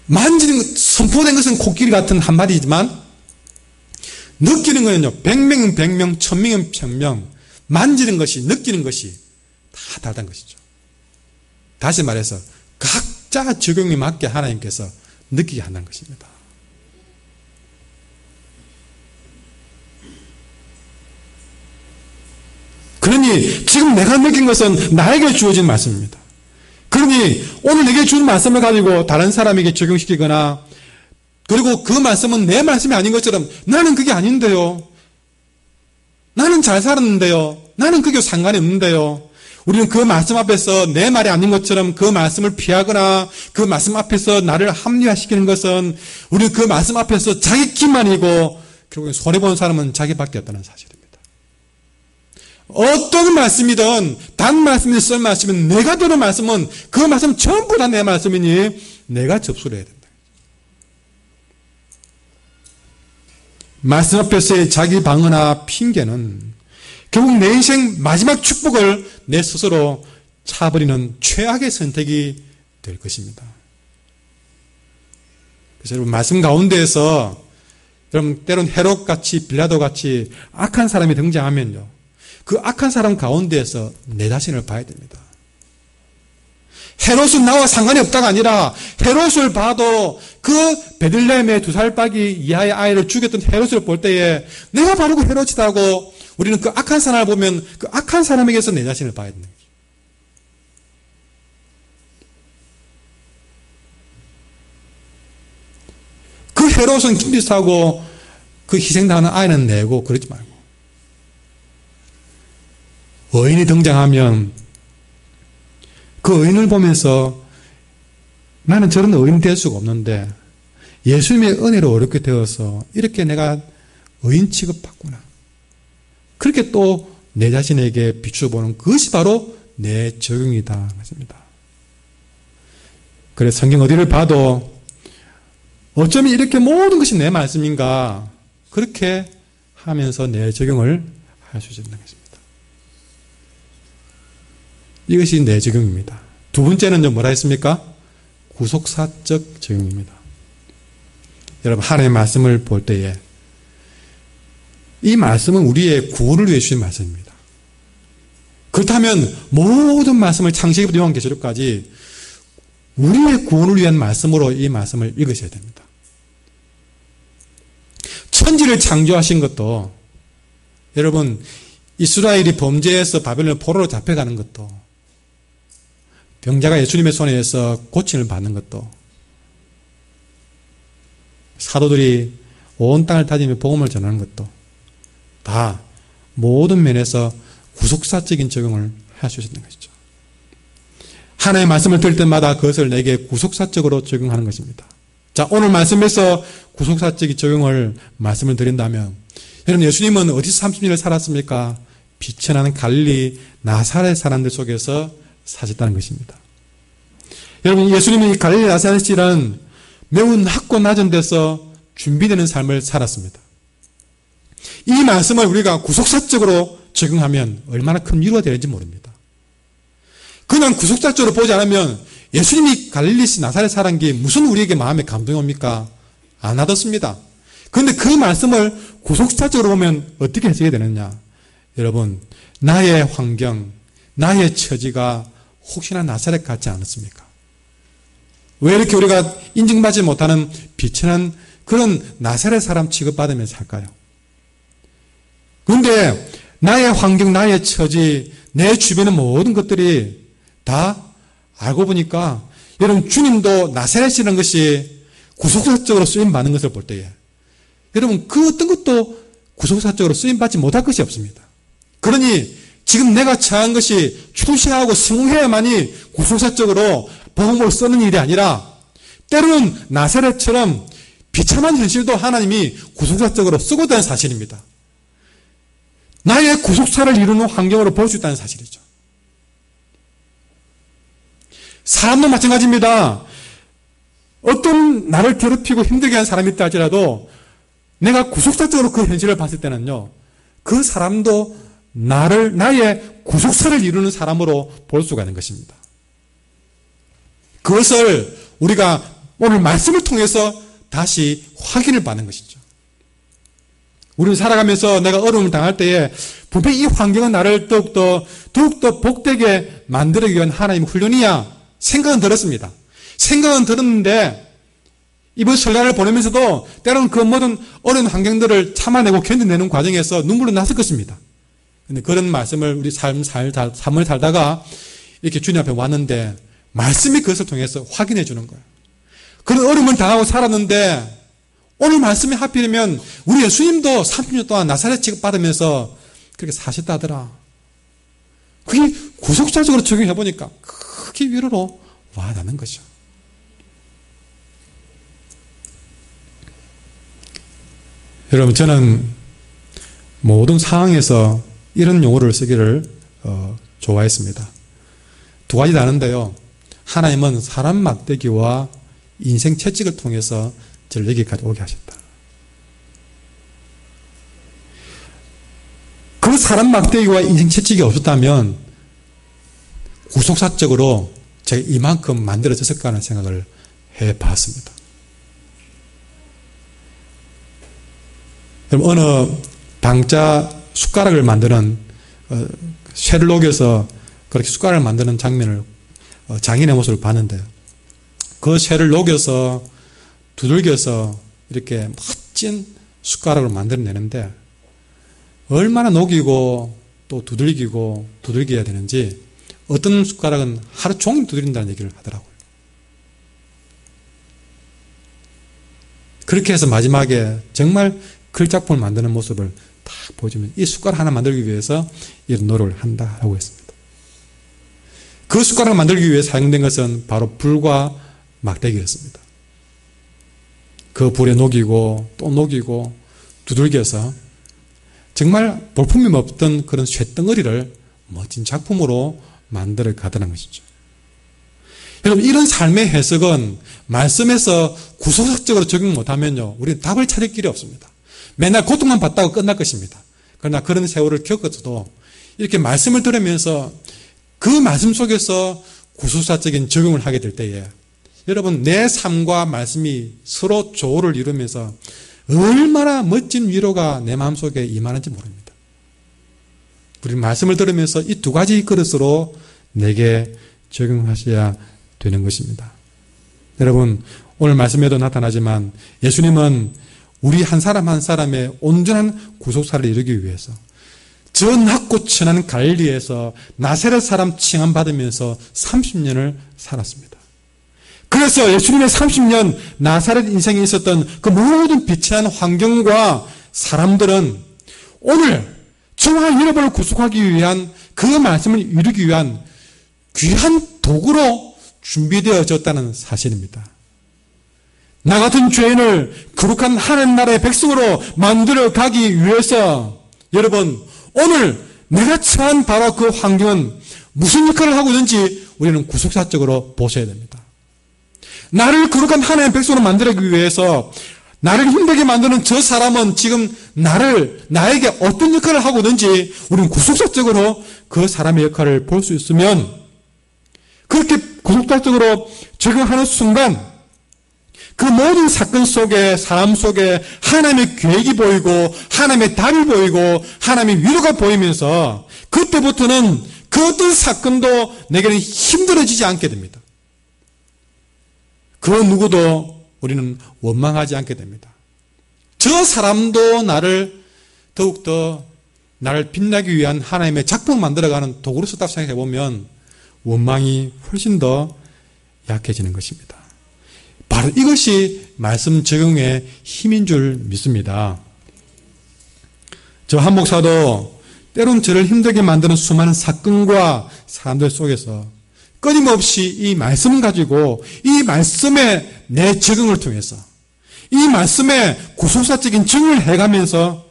만지는 것, 선포된 것은 코끼리 같은 한 마디지만 느끼는 것은요. 100명은 100명, 1000명은 1000명 만지는 것이 느끼는 것이 다 다르다는 것이죠. 다시 말해서 각자 적용에 맞게 하나님께서 느끼게 한다는 것입니다. 그러니 지금 내가 느낀 것은 나에게 주어진 말씀입니다. 그러니 오늘 내게 주는 말씀을 가지고 다른 사람에게 적용시키거나 그리고 그 말씀은 내 말씀이 아닌 것처럼 나는 그게 아닌데요. 나는 잘 살았는데요. 나는 그게 상관이 없는데요. 우리는 그 말씀 앞에서 내 말이 아닌 것처럼 그 말씀을 피하거나 그 말씀 앞에서 나를 합리화시키는 것은 우리는 그 말씀 앞에서 자기 기만이고 결국에 손해보는 사람은 자기밖에 없다는 사실입니다. 어떤 말씀이든 단 말씀이든 쓸 말씀이든 내가 들은 말씀은 그 말씀은 전부 다 내 말씀이니 내가 접수를 해야 된다. 말씀 앞에서의 자기 방어나 핑계는 결국 내 인생 마지막 축복을 내 스스로 차버리는 최악의 선택이 될 것입니다. 그래서 여러분 말씀 가운데에서 여러분 때론 헤롯같이 빌라도같이 악한 사람이 등장하면요. 그 악한 사람 가운데에서 내 자신을 봐야 됩니다. 헤롯은 나와 상관이 없다가 아니라 헤롯을 봐도 그 베들레헴의 2살 빠기 이하의 아이를 죽였던 헤롯을 볼 때에 내가 바로 그 헤롯이다고 우리는 그 악한 사람을 보면 그 악한 사람에게서 내 자신을 봐야 된다. 그 헤롯은 김비슷하고 그 희생당하는 아이는 내고 그러지 말고 의인이 등장하면 그 의인을 보면서 나는 저런 의인이 될 수가 없는데 예수님의 은혜로 어렵게 되어서 이렇게 내가 의인 취급받구나. 그렇게 또 내 자신에게 비추어보는 그것이 바로 내 적용이다. 맞습니다. 그래서 성경 어디를 봐도 어쩌면 이렇게 모든 것이 내 말씀인가 그렇게 하면서 내 적용을 할 수 있는 것입니다. 이것이 내 적용입니다. 두 번째는요, 뭐라 했습니까? 구속사적 적용입니다. 여러분, 하나님의 말씀을 볼 때에 이 말씀은 우리의 구원을 위해 주신 말씀입니다. 그렇다면 모든 말씀을 창세기부터 요한계시록까지 우리의 구원을 위한 말씀으로 이 말씀을 읽으셔야 됩니다. 천지를 창조하신 것도 여러분 이스라엘이 범죄해서 바벨론 포로로 잡혀가는 것도 병자가 예수님의 손에 의해서 고침을 받는 것도 사도들이 온 땅을 다니며 복음을 전하는 것도 다 모든 면에서 구속사적인 적용을 할 수 있는 것이죠. 하나님의 말씀을 들을 때마다 그것을 내게 구속사적으로 적용하는 것입니다. 자, 오늘 말씀에서 구속사적인 적용을 말씀을 드린다면 여러분 예수님은 어디서 30년을 살았습니까? 빛이 나는 갈릴리 나사렛 사람들 속에서 사셨다는 것입니다. 여러분 예수님이 갈릴리 나사렛이라는 매우 낮고 낮은 데서 준비되는 삶을 살았습니다. 이 말씀을 우리가 구속사적으로 적용하면 얼마나 큰 위로가 되는지 모릅니다. 그냥 구속사적으로 보지 않으면 예수님이 갈릴리시 나사렛 살은 게 무슨 우리에게 마음에 감동이 옵니까? 안 와닿습니다. 그런데 그 말씀을 구속사적으로 보면 어떻게 해석이 되느냐? 여러분, 나의 환경, 나의 처지가 혹시나 나사렛 같지 않았습니까? 왜 이렇게 우리가 인정받지 못하는 비천한 그런 나사렛 사람 취급받으면서 살까요? 그런데 나의 환경, 나의 처지, 내 주변의 모든 것들이 다 알고 보니까 여러분 주님도 나사렛이라는 것이 구속사적으로 쓰임받는 것을 볼 때에 여러분 그 어떤 것도 구속사적으로 쓰임받지 못할 것이 없습니다. 그러니 지금 내가 처한 것이 출세하고 성공해야만이 구속사적으로 복음을 쓰는 일이 아니라 때로는 나사렛처럼 비참한 현실도 하나님이 구속사적으로 쓰고 있다는 사실입니다. 나의 구속사를 이루는 환경으로 볼 수 있다는 사실이죠. 사람도 마찬가지입니다. 어떤 나를 괴롭히고 힘들게 한 사람이 있다 할지라도 내가 구속사적으로 그 현실을 봤을 때는요, 그 사람도 나의 구속사를 이루는 사람으로 볼 수가 있는 것입니다. 그것을 우리가 오늘 말씀을 통해서 다시 확인을 받는 것이죠. 우리는 살아가면서 내가 어려움을 당할 때에 분명히 이 환경은 나를 더욱더 복되게 만들기 위한 하나님의 훈련이야 생각은 들었습니다. 생각은 들었는데 이번 설날을 보내면서도 때로는 그 모든 어려운 환경들을 참아내고 견뎌내는 과정에서 눈물로 났을 것입니다. 근데 그런 말씀을 우리 삶을 살다가 이렇게 주님 앞에 왔는데 말씀이 그것을 통해서 확인해 주는 거예요. 그런 어려움을 당하고 살았는데 오늘 말씀이 하필이면 우리 예수님도 30년 동안 나사렛 취급받으면서 그렇게 사셨다더라. 그게 구속사적으로 적용해 보니까 크게 위로로 와닿는 거죠. 여러분, 저는 모든 상황에서 이런 용어를 쓰기를 좋아했습니다. 두 가지 다른데요. 하나님은 사람 막대기와 인생 채찍을 통해서 저를 여기까지 오게 하셨다. 그 사람 막대기와 인생 채찍이 없었다면 구속사적으로 제가 이만큼 만들어졌을까 하는 생각을 해봤습니다. 어느 방자 숟가락을 만드는 쇠를 녹여서 그렇게 숟가락을 만드는 장면을 장인의 모습을 봤는데요. 그 쇠를 녹여서 두들겨서 이렇게 멋진 숟가락을 만들어내는데 얼마나 녹이고 또 두들겨야 되는지 어떤 숟가락은 하루 종일 두드린다는 얘기를 하더라고요. 그렇게 해서 마지막에 정말 글작품을 만드는 모습을 딱 보여주면 이 숟가락 하나 만들기 위해서 이런 노력을 한다라고 했습니다. 그 숟가락을 만들기 위해 사용된 것은 바로 불과 막대기였습니다. 그 불에 녹이고 또 녹이고 두들겨서 정말 볼품이 없던 그런 쇳덩어리를 멋진 작품으로 만들어 가더라는 것이죠. 여러분, 이런 삶의 해석은 말씀에서 구속사적으로 적용 못하면요, 우리는 답을 찾을 길이 없습니다. 맨날 고통만 받다가 끝날 것입니다. 그러나 그런 세월을 겪어서도 이렇게 말씀을 들으면서 그 말씀 속에서 구속사적인 적용을 하게 될 때에 여러분, 내 삶과 말씀이 서로 조화를 이루면서 얼마나 멋진 위로가 내 마음속에 임하는지 모릅니다. 우리 말씀을 들으면서 이 두 가지 그릇으로 내게 적용하셔야 되는 것입니다. 여러분, 오늘 말씀에도 나타나지만 예수님은 우리 한 사람 한 사람의 온전한 구속사를 이루기 위해서 저 낮고 천한 갈릴리에서 나사렛 사람 칭함받으면서 30년을 살았습니다. 그래서 예수님의 30년 나사렛 인생에 있었던 그 모든 비참한 환경과 사람들은 오늘 저와 여러분을 구속하기 위한 그 말씀을 이루기 위한 귀한 도구로 준비되어졌다는 사실입니다. 나 같은 죄인을 거룩한 하나님 나라의 백성으로 만들어 가기 위해서 여러분, 오늘 내가 처한 바로 그 환경은 무슨 역할을 하고 있는지 우리는 구속사적으로 보셔야 됩니다. 나를 거룩한 하나님의 백성으로 만들기 위해서 나를 힘들게 만드는 저 사람은 지금 나에게 어떤 역할을 하고 있는지 우리는 구속사적으로 그 사람의 역할을 볼 수 있으면 그렇게 구속사적으로 적용하는 순간 그 모든 사건 속에, 사람 속에 하나님의 계획이 보이고 하나님의 답이 보이고 하나님의 위로가 보이면서 그때부터는 그 어떤 사건도 내게는 힘들어지지 않게 됩니다. 그 누구도 우리는 원망하지 않게 됩니다. 저 사람도 더욱더 나를 빛나기 위한 하나님의 작품을 만들어가는 도구로 썼다고 생각해보면 원망이 훨씬 더 약해지는 것입니다. 바로 바로 이것이 말씀 적용의 힘인 줄 믿습니다. 저 한 목사도 때론 저를 힘들게 만드는 수많은 사건과 사람들 속에서 끊임없이 이 말씀 가지고 이 말씀의 내 적응을 통해서 이 말씀의 구속사적인 증을 해가면서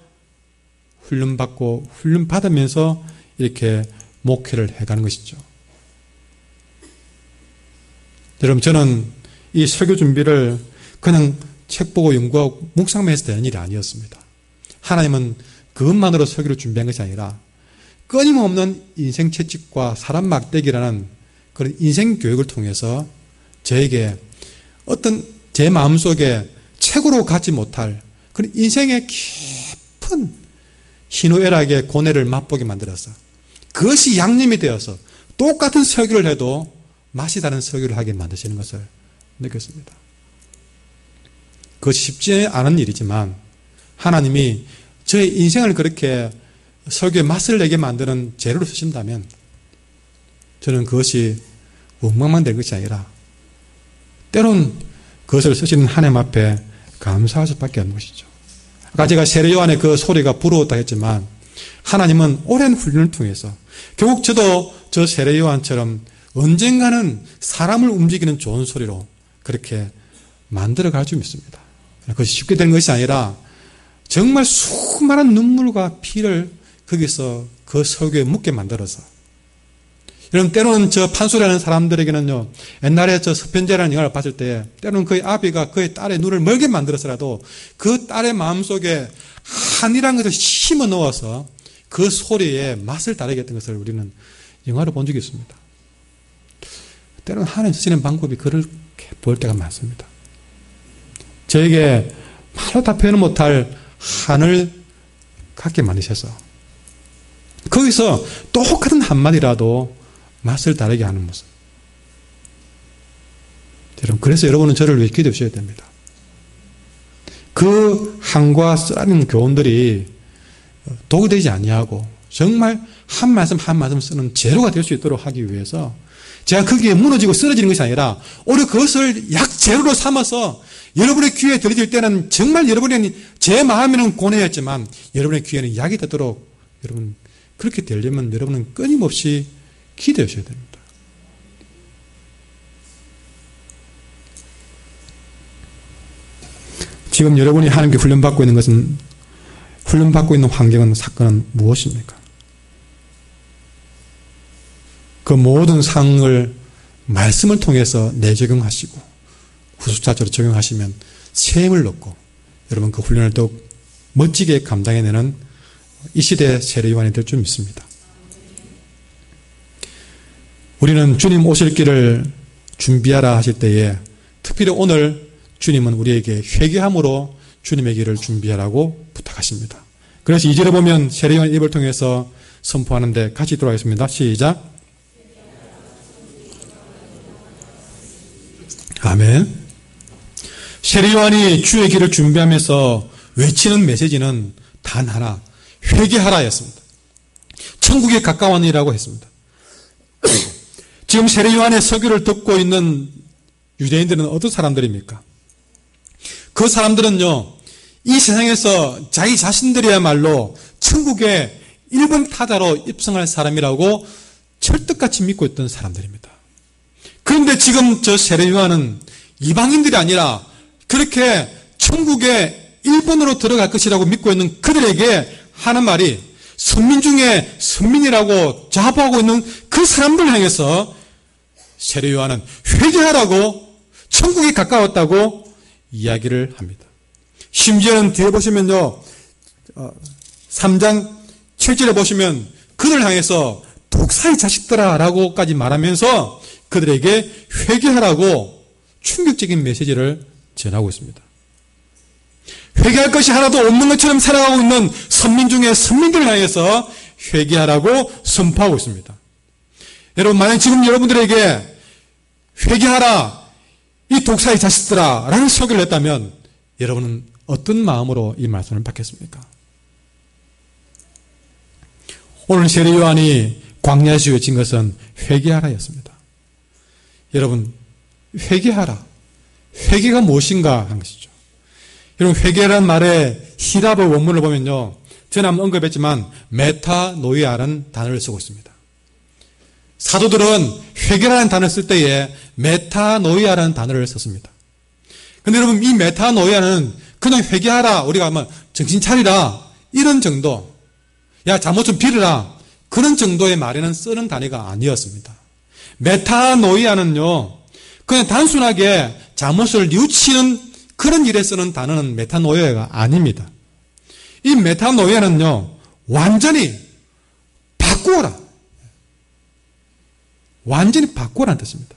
훈련받으면서 이렇게 목회를 해가는 것이죠. 여러분, 저는 이 설교 준비를 그냥 책 보고 연구하고 묵상만 해서 되는 일이 아니었습니다. 하나님은 그것만으로 설교를 준비한 것이 아니라 끊임없는 인생 채찍과 사람 막대기라는 그런 인생 교육을 통해서 저에게 어떤 제 마음속에 책으로 가지 못할 그런 인생의 깊은 희노애락의 고뇌를 맛보게 만들어서 그것이 양념이 되어서 똑같은 설교를 해도 맛이 다른 설교를 하게 만드시는 것을 느꼈습니다. 그것이 쉽지 않은 일이지만 하나님이 저의 인생을 그렇게 설교의 맛을 내게 만드는 재료로 쓰신다면 저는 그것이 원망만 될 것이 아니라 때론 그것을 쓰시는 하나님 앞에 감사할 수밖에 없는 것이죠. 아까 제가 세례 요한의 그 소리가 부러웠다 했지만 하나님은 오랜 훈련을 통해서 결국 저도 저 세례 요한처럼 언젠가는 사람을 움직이는 좋은 소리로 그렇게 만들어갈 줄 믿습니다. 그것이 쉽게 된 것이 아니라 정말 수많은 눈물과 피를 거기서 그 설교에 묻게 만들어서 여러분, 때로는 저 판소리하는 사람들에게는요, 옛날에 저 서편제라는 영화를 봤을 때 때로는 그의 아비가 그의 딸의 눈을 멀게 만들어서라도 그 딸의 마음속에 한이라는 것을 심어 넣어서 그 소리에 맛을 다르게 했던 것을 우리는 영화로 본 적이 있습니다. 때로는 하나님 쓰시는 방법이 그렇게 보일 때가 많습니다. 저에게 말로 다 표현 못할 한을 갖게 만드셔서 거기서 똑같은 한마디라도 맛을 다르게 하는 모습. 여러분, 그래서 여러분은 저를 위해 기도해 주셔야 됩니다. 그 한과 쓰라린 교훈들이 독이 되지 아니하고 정말 한 말씀 한 말씀 쓰는 재료가 될 수 있도록 하기 위해서 제가 거기에 무너지고 쓰러지는 것이 아니라 오히려 그것을 약재료로 삼아서 여러분의 귀에 들려질 때는 정말 여러분의 제 마음에는 고뇌였지만 여러분의 귀에는 약이 되도록 여러분 그렇게 되려면 여러분은 끊임없이 기도해 주셔야 됩니다. 지금 여러분이 하나님께 훈련받고 있는 것은 훈련받고 있는 환경은 사건은 무엇입니까? 그 모든 상을 말씀을 통해서 내적용하시고 후수자처럼 적용하시면 세임을 얻고 여러분 그 훈련을 더욱 멋지게 감당해내는 이 시대의 세례 요한이 될 줄 믿습니다. 우리는 주님 오실 길을 준비하라 하실 때에 특별히 오늘 주님은 우리에게 회개함으로 주님의 길을 준비하라고 부탁하십니다. 그래서 2절에 보면 세례 요한의 입을 통해서 선포하는데 같이 들어가겠습니다. 시작. 아멘. 세례 요한이 주의 길을 준비하면서 외치는 메시지는 단 하나, 회개하라였습니다. 천국에 가까웠느니라고 했습니다. 지금 세례 요한의 설교를 듣고 있는 유대인들은 어떤 사람들입니까? 그 사람들은요, 이 세상에서 자기 자신들이야말로 천국의 1번 타자로 입성할 사람이라고 철떡같이 믿고 있던 사람들입니다. 그런데 지금 저 세례 요한은 이방인들이 아니라 그렇게 천국에 1번으로 들어갈 것이라고 믿고 있는 그들에게 하는 말이 선민 중에 선민이라고 자부하고 있는 그 사람들 향해서 세례 요한은 회개하라고 천국이 가까웠다고 이야기를 합니다. 심지어는 뒤에 보시면요, 3장 7절에 보시면 그들 향해서 독사의 자식들아 라고까지 말하면서 그들에게 회개하라고 충격적인 메시지를 전하고 있습니다. 회개할 것이 하나도 없는 것처럼 살아가고 있는 선민 중에 선민들을 향해서 회개하라고 선포하고 있습니다. 여러분, 만약 지금 여러분들에게 회개하라, 이 독사의 자식들아 라는 소개를 했다면 여러분은 어떤 마음으로 이 말씀을 받겠습니까? 오늘 세례 요한이 광야에서 외친 것은 회개하라였습니다. 여러분, 회개하라. 회개가 무엇인가 하는 것이죠. 여러분, 회개라는 말의 히라보 원문을 보면요, 전에 한번 언급했지만 메타노이아라는 단어를 쓰고 있습니다. 사도들은 회개라는 단어를 쓸 때에 메타노이아라는 단어를 썼습니다. 근데 여러분, 이 메타노이아는 그냥 회개하라, 우리가 하면 정신 차리라, 이런 정도, 야 잘못 좀 빌으라, 그런 정도의 말에는 쓰는 단어가 아니었습니다. 메타노이아는요, 그냥 단순하게 잘못을 뉘우치는 그런 일에 쓰는 단어는 메타노이아가 아닙니다. 이 메타노이아는요, 완전히 바꾸어라, 완전히 바꾸어라는 뜻입니다.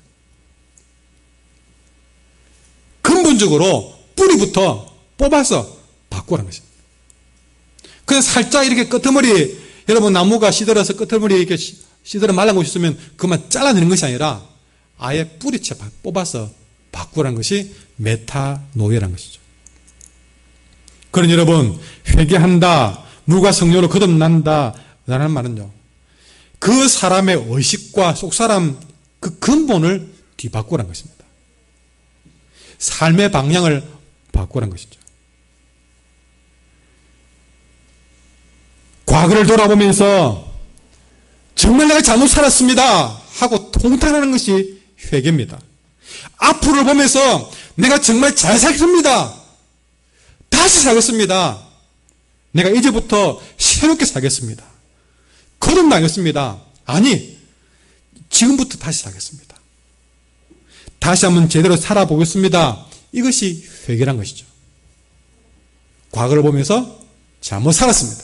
근본적으로 뿌리부터 뽑아서 바꾸라는 것입니다. 그냥 살짝 이렇게 끄트머리, 여러분 나무가 시들어서 끄트머리 이렇게 시들어 말란 곳이 있으면 그만 잘라내는 것이 아니라 아예 뿌리채 뽑아서 바꾸라는 것이 메타노이아라는 것이죠. 그러니 여러분, 회개한다, 물과 성령으로 거듭난다 라는 말은요, 그 사람의 의식과 속사람 그 근본을 뒤바꾸라는 것입니다. 삶의 방향을 바꾸라는 것이죠. 과거를 돌아보면서 정말 내가 잘못 살았습니다 하고 통탄하는 것이 회개입니다. 앞으로 보면서 내가 정말 잘 살겠습니다, 다시 살겠습니다, 내가 이제부터 새롭게 살겠습니다, 거듭나겠습니다, 아니 지금부터 다시 살겠습니다, 다시 한번 제대로 살아보겠습니다, 이것이 회개란 것이죠. 과거를 보면서 잘못 살았습니다,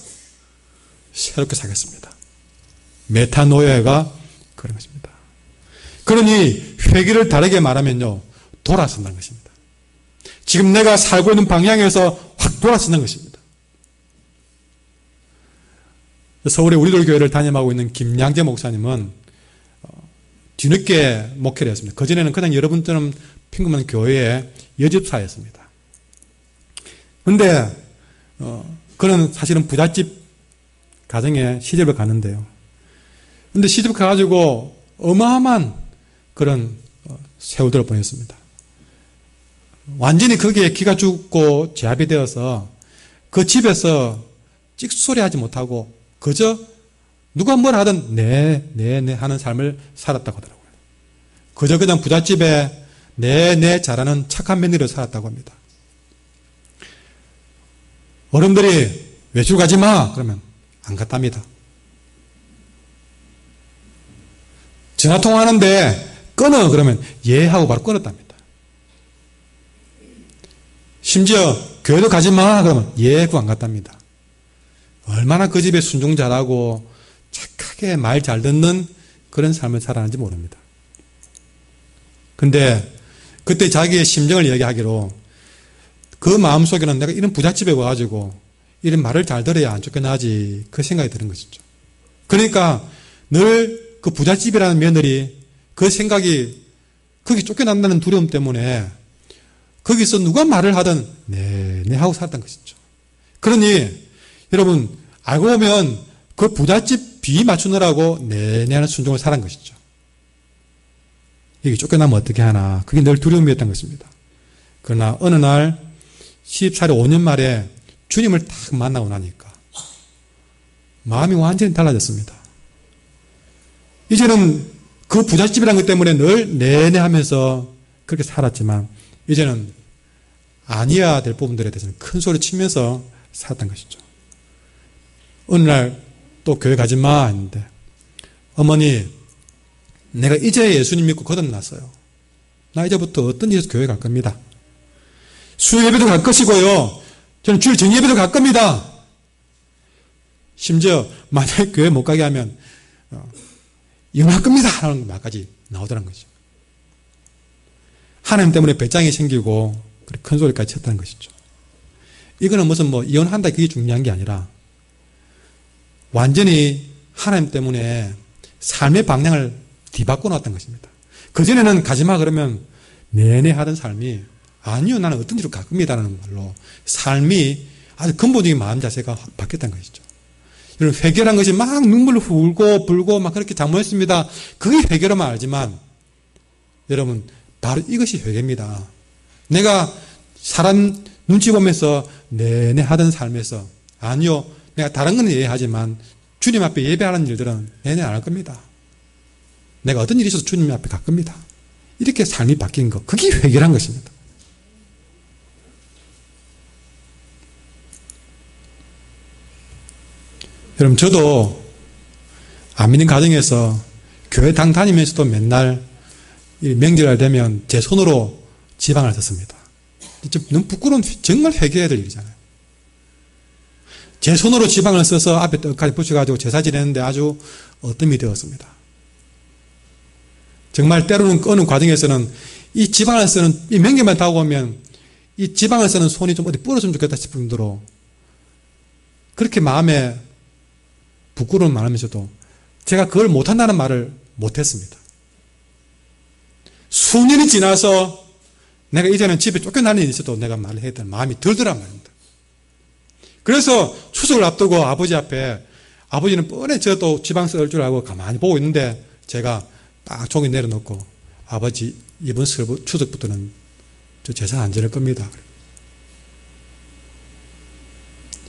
새롭게 살겠습니다. 메타노이아가 그런 것입니다. 그러니 회개를 다르게 말하면요, 돌아선다는 것입니다. 지금 내가 살고 있는 방향에서 확 돌아서는 것입니다. 서울의 우리들 교회를 담임하고 있는 김양재 목사님은 뒤늦게 목회를 했습니다. 그전에는 그냥 여러분처럼 평범한 교회의 여집사였습니다. 그런데 그는 사실은 부잣집 가정에 시집을 가는데요. 그런데 시집 가가지고 어마어마한 그런 세월들을 보냈습니다. 완전히 거기에 기가 죽고 제압이 되어서 그 집에서 찍소리 하지 못하고 그저 누가 뭘 하든 네 하는 삶을 살았다고 하더라고요. 그저 그냥 부잣집에 네 잘하는 착한 며느리로 살았다고 합니다. 어른들이 외출 가지 마 그러면 안 갔답니다. 전화통화하는데 끊어 그러면 예 하고 바로 끊었답니다. 심지어 교회도 가지 마 그러면 예 하고 안 갔답니다. 얼마나 그 집에 순종 잘하고 착하게 말 잘 듣는 그런 삶을 살아는지 모릅니다. 근데 그때 자기의 심정을 이야기하기로 그 마음속에는 내가 이런 부잣집에 와가지고 이런 말을 잘 들어야 안 쫓겨나지 그 생각이 드는 것이죠. 그러니까 늘 그 부잣집이라는 며느리 그 생각이 거기 쫓겨난다는 두려움 때문에 거기서 누가 말을 하든 네 하고 살았던 것이죠. 그러니 여러분 알고 보면 그 부잣집 비 맞추느라고 네 하는 순종을 살은 것이죠. 이게 쫓겨나면 어떻게 하나 그게 늘 두려움이었던 것입니다. 그러나 어느 날 시집살이 5년 말에 주님을 딱 만나고 나니까 마음이 완전히 달라졌습니다. 이제는 그 부잣집이라는 것 때문에 늘 내내 하면서 그렇게 살았지만 이제는 아니어야 될 부분들에 대해서는 큰 소리 치면서 살았던 것이죠. 어느 날 또 교회 가지 마 했는데 어머니 내가 이제 예수님 믿고 거듭났어요. 나 이제부터 어떤 일에서 교회 갈 겁니다. 수요 예배도 갈 것이고요. 저는 주일 정예 예배도 갈 겁니다. 심지어 만약에 교회 못 가게 하면 이혼할 겁니다 하는 말까지 나오더란 거죠. 하나님 때문에 배짱이 생기고 큰 소리까지 쳤다는 것이죠. 이거는 무슨 이혼한다 그게 중요한 게 아니라 완전히 하나님 때문에 삶의 방향을 뒤바꿔 놨던 것입니다. 그전에는 가지마 그러면 내내 하던 삶이 아니요 나는 어떤 일로 갈 겁니다라는 말로 삶이 아주 근본적인 마음 자세가 확 바뀌었다는 것이죠. 여러분 회개란 것이 막 눈물을 흘고 불고 막 그렇게 잘못했습니다. 그게 회개로만 알지만 여러분 바로 이것이 회개입니다. 내가 사람 눈치 보면서 내내 하던 삶에서 아니요. 내가 다른 건 이해하지만 주님 앞에 예배하는 일들은 내내 안 할 겁니다. 내가 어떤 일이 있어도 주님 앞에 갈 겁니다. 이렇게 삶이 바뀐 것. 그게 회개란 것입니다. 여러분 저도 안 믿는 가정에서 교회 당 다니면서도 맨날 명절날 되면 제 손으로 지방을 썼습니다. 너무 부끄러운 정말 회개해야 될 일이잖아요. 제 손으로 지방을 써서 앞에 떡까지 붙여가지고 제사 지내는데 아주 어뜸이 되었습니다. 정말 때로는 어느 과정에서는 이 지방을 쓰는 이 명절만 다가오면 이 지방을 쓰는 손이 좀 어디 부러졌으면 좋겠다 싶을 정도로 그렇게 마음에 부끄러움 많으면서도 제가 그걸 못한다는 말을 못했습니다. 수년이 지나서 내가 이제는 집에 쫓겨나는 일이 있어도 내가 말을 해야 되는 마음이 들더란 말입니다. 그래서 추석을 앞두고 아버지 앞에 아버지는 뻔히 저도 지방 쓸 줄 알고 가만히 보고 있는데 제가 딱 종이 내려놓고 아버지 이번 추석부터는 저 제사 안 지낼 겁니다.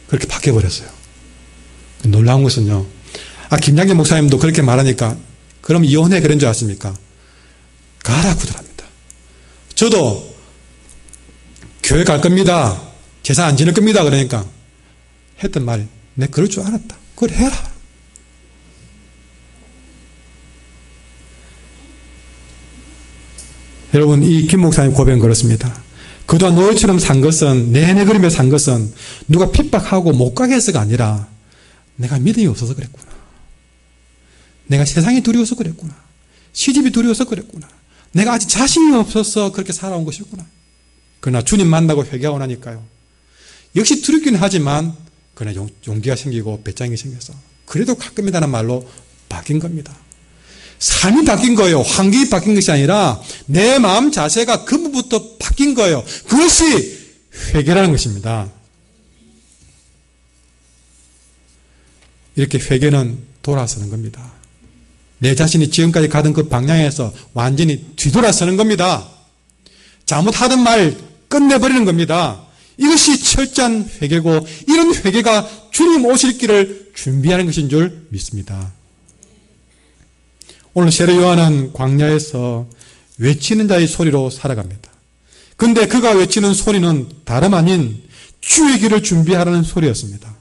그렇게 바뀌어버렸어요. 놀라운 것은요. 김장기 목사님도 그렇게 말하니까 그럼 이혼해 그런 줄 아십니까? 가라 구들합니다. 저도 교회 갈 겁니다. 제사 안 지낼 겁니다. 그러니까 했던 말이 내 그럴 줄 알았다. 그걸 해라. 여러분 이 김 목사님 고백은 그렇습니다. 그동안 노예처럼 산 것은 내내 그림에 산 것은 누가 핍박하고 못 가게 해서가 아니라 내가 믿음이 없어서 그랬구나. 내가 세상이 두려워서 그랬구나. 시집이 두려워서 그랬구나. 내가 아직 자신이 없어서 그렇게 살아온 것이구나. 그러나 주님 만나고 회개하고 나니까요. 역시 두렵긴 하지만 그러나 용기가 생기고 배짱이 생겨서 그래도 가끔이라는 말로 바뀐 겁니다. 삶이 바뀐 거예요. 환경이 바뀐 것이 아니라 내 마음 자세가 그부터 바뀐 거예요. 그것이 회개라는 것입니다. 이렇게 회개는 돌아서는 겁니다. 내 자신이 지금까지 가던 그 방향에서 완전히 뒤돌아서는 겁니다. 잘못하던 말 끝내버리는 겁니다. 이것이 철저한 회개고 이런 회개가 주님 오실 길을 준비하는 것인 줄 믿습니다. 오늘 세례 요한은 광야에서 외치는 자의 소리로 살아갑니다. 그런데 그가 외치는 소리는 다름 아닌 주의 길을 준비하라는 소리였습니다.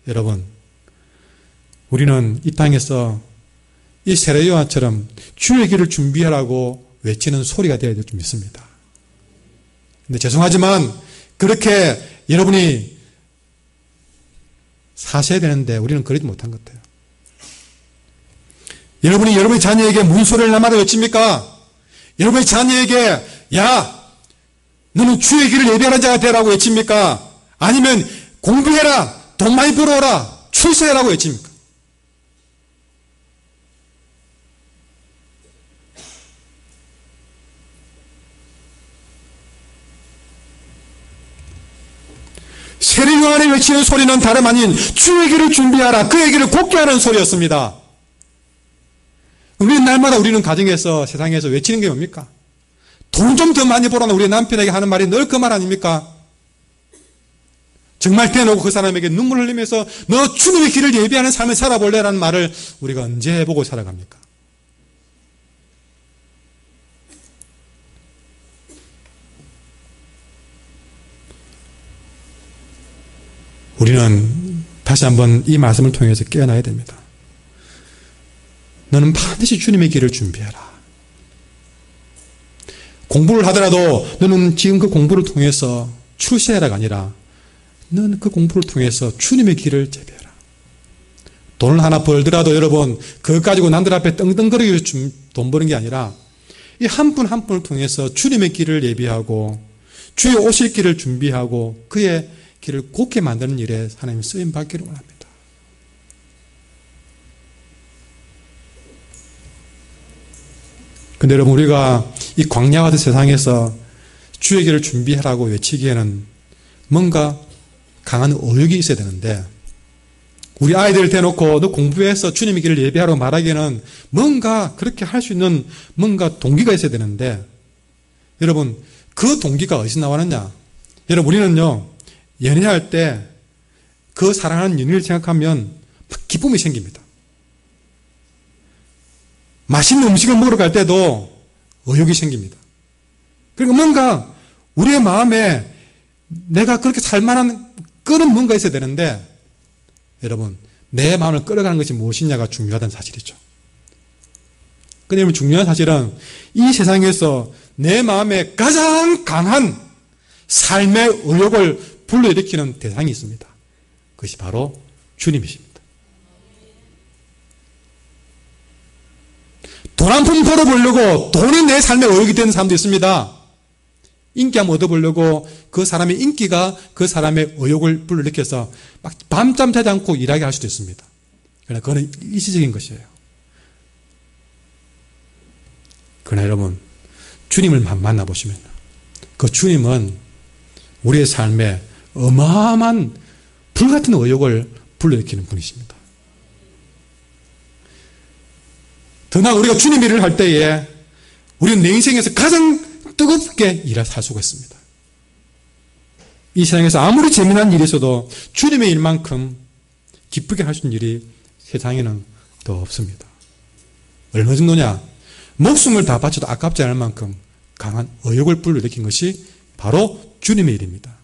여러분, 우리는 이 땅에서 이 세례 요한처럼 주의 길을 준비하라고 외치는 소리가 되어야 될 줄 믿습니다. 근데 죄송하지만 그렇게 여러분이 사셔야 되는데 우리는 그러지 못한 것 같아요. 여러분이 여러분의 자녀에게 무슨 소리를 남아도 외칩니까? 여러분의 자녀에게 야 너는 주의 길을 예배하는 자가 되라고 외칩니까? 아니면 공부해라, 돈 많이 벌어오라, 출세하라고 외칩니까? 세례 요한이 외치는 소리는 다름 아닌 주의 길을 준비하라, 그의 길을 곱게 하는 소리였습니다. 우리는 날마다 우리는 가정에서 세상에서 외치는 게 뭡니까? 돈 좀 더 많이 벌어라 우리 남편에게 하는 말이 늘 그 말 아닙니까? 정말 대놓고 그 사람에게 눈물 흘리면서 너 주님의 길을 예비하는 삶을 살아볼래라는 말을 우리가 언제 해보고 살아갑니까? 우리는 다시 한번 이 말씀을 통해서 깨어나야 됩니다. 너는 반드시 주님의 길을 준비해라. 공부를 하더라도 너는 지금 그 공부를 통해서 출세해라가 아니라 너는 그 공부를 통해서 주님의 길을 재배해라. 돈을 하나 벌더라도 여러분 그것 가지고 남들 앞에 떵떵거리기 돈 버는 게 아니라 이 한 분 한 분을 통해서 주님의 길을 예비하고 주의 오실 길을 준비하고 그의 길을 곱게 만드는 일에 하나님 쓰임 받기를 원합니다. 근데 여러분 우리가 이 광야 같은 세상에서 주의 길을 준비하라고 외치기에는 뭔가 강한 의욕이 있어야 되는데 우리 아이들을 대놓고 너 공부해서 주님의 길을 예배하라고 말하기에는 뭔가 그렇게 할 수 있는 뭔가 동기가 있어야 되는데 여러분, 그 동기가 어디서 나왔느냐? 여러분, 우리는요, 연애할 때 그 사랑하는 연인을 생각하면 막 기쁨이 생깁니다. 맛있는 음식을 먹으러 갈 때도 의욕이 생깁니다. 그리고 뭔가 우리의 마음에 내가 그렇게 살만한 끄는 뭔가 있어야 되는데, 여러분, 내 마음을 끌어가는 것이 무엇이냐가 중요하다는 사실이죠. 근데 여러분, 중요한 사실은 이 세상에서 내 마음에 가장 강한 삶의 의욕을 불러일으키는 대상이 있습니다. 그것이 바로 주님이십니다. 돈 한 푼 벌어보려고 돈이 내 삶의 의욕이 되는 사람도 있습니다. 인기 한번 얻어보려고 그 사람의 인기가 그 사람의 의욕을 불러일으켜서 막 밤잠 자지 않고 일하게 할 수도 있습니다. 그러나 그거는 일시적인 것이에요. 그러나 여러분, 주님을 만나보시면 그 주님은 우리의 삶에 어마어마한 불같은 의욕을 불러일으키는 분이십니다. 더나 우리가 주님 일을 할 때에 우리는 내 인생에서 가장 뜨겁게 살 수가 있습니다. 이 세상에서 아무리 재미난 일이 있어도 주님의 일만큼 기쁘게 할 수 있는 일이 세상에는 더 없습니다. 얼마 정도냐? 목숨을 다 바쳐도 아깝지 않을 만큼 강한 의욕을 불러일으킨 것이 바로 주님의 일입니다.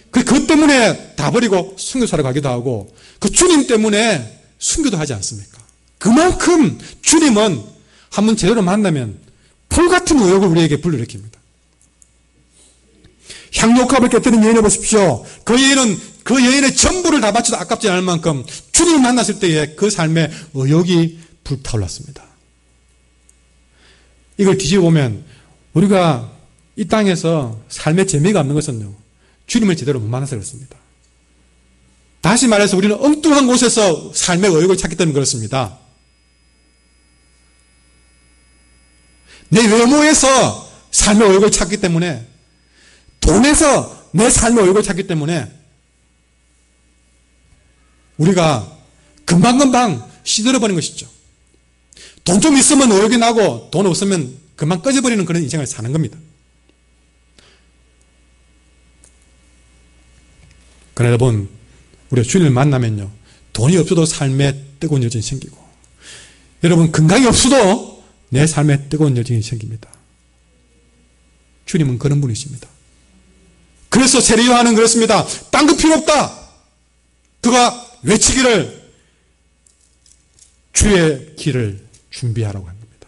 그 때문에 다 버리고 순교사로 가기도 하고 그 주님 때문에 순교도 하지 않습니까? 그만큼 주님은 한번 제대로 만나면 불같은 의욕을 우리에게 불러일으킵니다. 향료값을 깨뜨린 여인을 보십시오. 그 여인은 그 여인의 전부를 다 바쳐도 아깝지 않을 만큼 주님을 만났을 때에 그 삶의 의욕이 불타올랐습니다. 이걸 뒤집어 보면 우리가 이 땅에서 삶의 재미가 없는 것은요, 주님을 제대로 못 만나서 그렇습니다. 다시 말해서 우리는 엉뚱한 곳에서 삶의 의욕을 찾기 때문에 그렇습니다. 내 외모에서 삶의 의욕을 찾기 때문에, 돈에서 내 삶의 의욕을 찾기 때문에 우리가 금방금방 시들어버리는 것이죠. 돈 좀 있으면 의욕이 나고 돈 없으면 금방 꺼져버리는 그런 인생을 사는 겁니다. 그러나 여러분, 우리가 주님을 만나면요, 돈이 없어도 삶에 뜨거운 열정이 생기고, 여러분, 건강이 없어도 내 삶에 뜨거운 열정이 생깁니다. 주님은 그런 분이십니다. 그래서 세례 요한은 그렇습니다. 딴 거 필요 없다. 그가 외치기를 주의 길을 준비하라고 한 겁니다.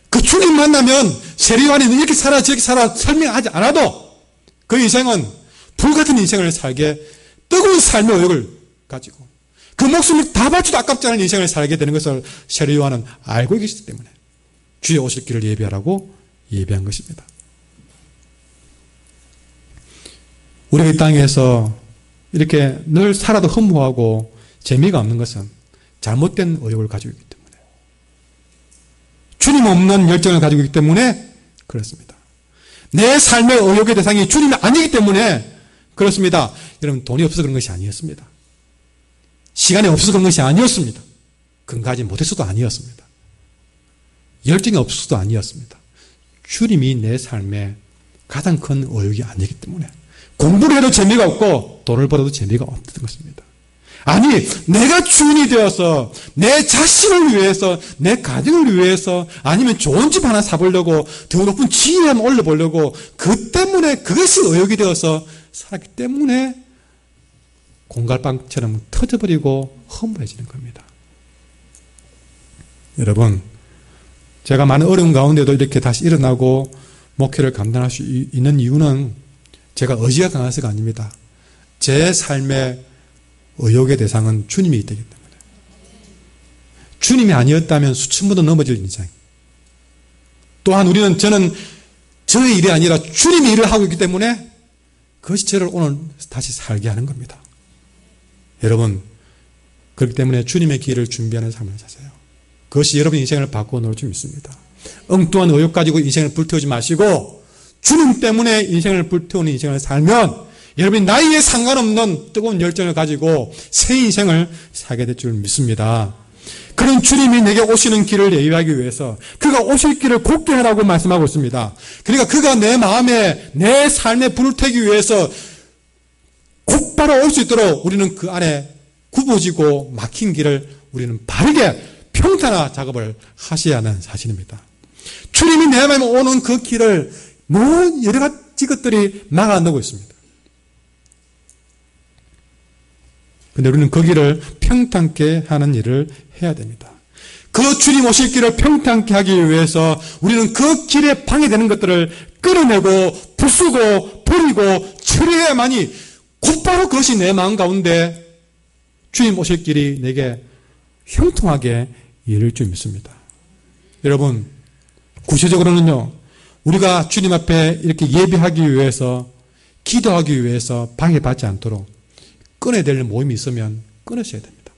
그 주님 만나면 세례 요한이 이렇게 살아 저렇게 살아 설명하지 않아도 그 인생은 불같은 인생을 살게, 뜨거운 삶의 의욕을 가지고 그 목숨을 다 바쳐도 아깝지 않은 인생을 살게 되는 것을 세례 요한은 알고 계시기 때문에 주의 오실 길을 예비하라고 예비한 것입니다. 우리가 이 땅에서 이렇게 늘 살아도 허무하고 재미가 없는 것은 잘못된 의욕을 가지고 있기 때문에, 주님 없는 열정을 가지고 있기 때문에 그렇습니다. 내 삶의 의욕의 대상이 주님이 아니기 때문에 그렇습니다. 여러분, 돈이 없어서 그런 것이 아니었습니다. 시간이 없어서 그런 것이 아니었습니다. 건강하지 못해서도 아니었습니다. 열정이 없어서도 아니었습니다. 주님이 내 삶에 가장 큰 의욕이 아니기 때문에, 공부를 해도 재미가 없고 돈을 벌어도 재미가 없던 것입니다. 아니, 내가 주인이 되어서 내 자신을 위해서, 내 가정을 위해서, 아니면 좋은 집 하나 사보려고, 더 높은 지위를 한번 올려보려고, 그 때문에 그것이 의욕이 되어서 살았기 때문에 공갈빵처럼 터져버리고 허무해지는 겁니다. 여러분, 제가 많은 어려운 가운데도 이렇게 다시 일어나고 목회를 감당할 수 있는 이유는 제가 의지가 강해서가 아닙니다. 제 삶의 의욕의 대상은 주님이 있기 때문에. 주님이 아니었다면 수천 번도 넘어질 인생. 또한 저는 저의 일이 아니라 주님이 일을 하고 있기 때문에 그것이 저를 오늘 다시 살게 하는 겁니다. 여러분, 그렇기 때문에 주님의 길을 준비하는 삶을 사세요. 그것이 여러분 인생을 바꾸어 놓을 줄 믿습니다. 엉뚱한 의욕 가지고 인생을 불태우지 마시고 주님 때문에 인생을 불태우는 인생을 살면 여러분이 나이에 상관없는 뜨거운 열정을 가지고 새 인생을 살게 될 줄 믿습니다. 그런 주님이 내게 오시는 길을 예비하기 위해서 그가 오실 길을 곧게 하라고 말씀하고 있습니다. 그러니까 그가 내 마음에 내 삶에 불을 태기 위해서 곧바로 올 수 있도록 우리는 그 안에 굽어지고 막힌 길을 우리는 바르게 평탄화 작업을 하셔야 하는 사실입니다. 주님이 내 마음에 오는 그 길을 여러 가지 것들이 막아놓고 있습니다. 근데 우리는 그 길을 평탄케 하는 일을 해야 됩니다. 그 주님 오실 길을 평탄케 하기 위해서 우리는 그 길에 방해되는 것들을 끌어내고 부수고 버리고 처리해야만이 곧바로 그것이 내 마음 가운데 주님 오실 길이 내게 형통하게 이룰 줄 믿습니다. 여러분, 구체적으로는요, 우리가 주님 앞에 이렇게 예배하기 위해서, 기도하기 위해서 방해받지 않도록 끊어야 될 모임이 있으면 끊으셔야 됩니다.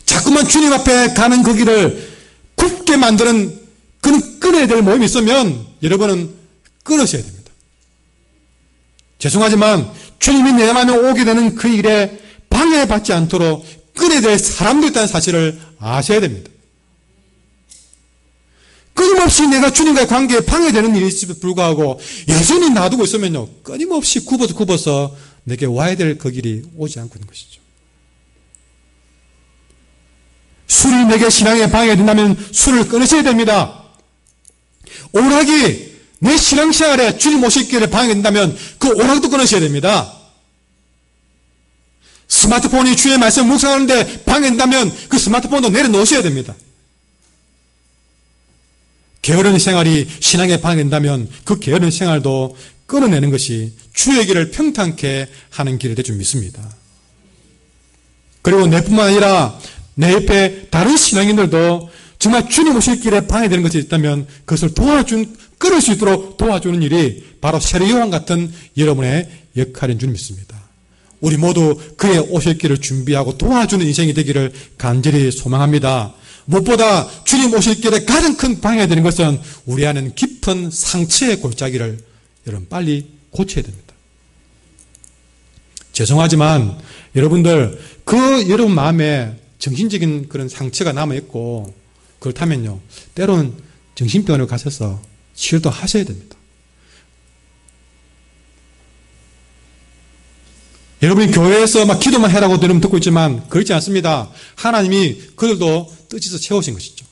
자꾸만 주님 앞에 가는 그 길을 굽게 만드는 그런 끊어야 될 모임이 있으면 여러분은 끊으셔야 됩니다. 죄송하지만 주님이 내 마음에 오게 되는 그 일에 방해받지 않도록 끊어야 될 사람도 있다는 사실을 아셔야 됩니다. 끊임없이 내가 주님과의 관계에 방해되는 일이 있음에도 불구하고 여전히 놔두고 있으면요, 끊임없이 굽어서 내게 와야 될 그 길이 오지 않고 있는 것이죠. 술이 내게 신앙에 방해된다면 술을 끊으셔야 됩니다. 오락이 내 신앙생활에 주님 오실 길에 방해된다면 그 오락도 끊으셔야 됩니다. 스마트폰이 주의 말씀 묵상하는데 방해된다면 그 스마트폰도 내려놓으셔야 됩니다. 게으른 생활이 신앙에 방해된다면 그 게으른 생활도 끊어내는 것이 주의 길을 평탄케 하는 길이 될 줄 믿습니다. 그리고 내뿐만 아니라 내 옆에 다른 신앙인들도 정말 주님 오실 길에 방해되는 것이 있다면 그것을 끊을 수 있도록 도와주는 일이 바로 세례요한 같은 여러분의 역할인 줄 믿습니다. 우리 모두 그의 오실 길을 준비하고 도와주는 인생이 되기를 간절히 소망합니다. 무엇보다 주님 오실 길에 가장 큰 방해되는 것은 우리 안에는 깊은 상처의 골짜기를 여러분 빨리 고쳐야 됩니다. 죄송하지만 여러분들 그 여러분 마음에 정신적인 그런 상처가 남아있고 그렇다면요, 때로는 정신병원에 가셔서 치료도 하셔야 됩니다. 여러분이 교회에서 막 기도만 해라고 여러분 듣고 있지만 그렇지 않습니다. 하나님이 그들도 뜻에서 채우신 것이죠.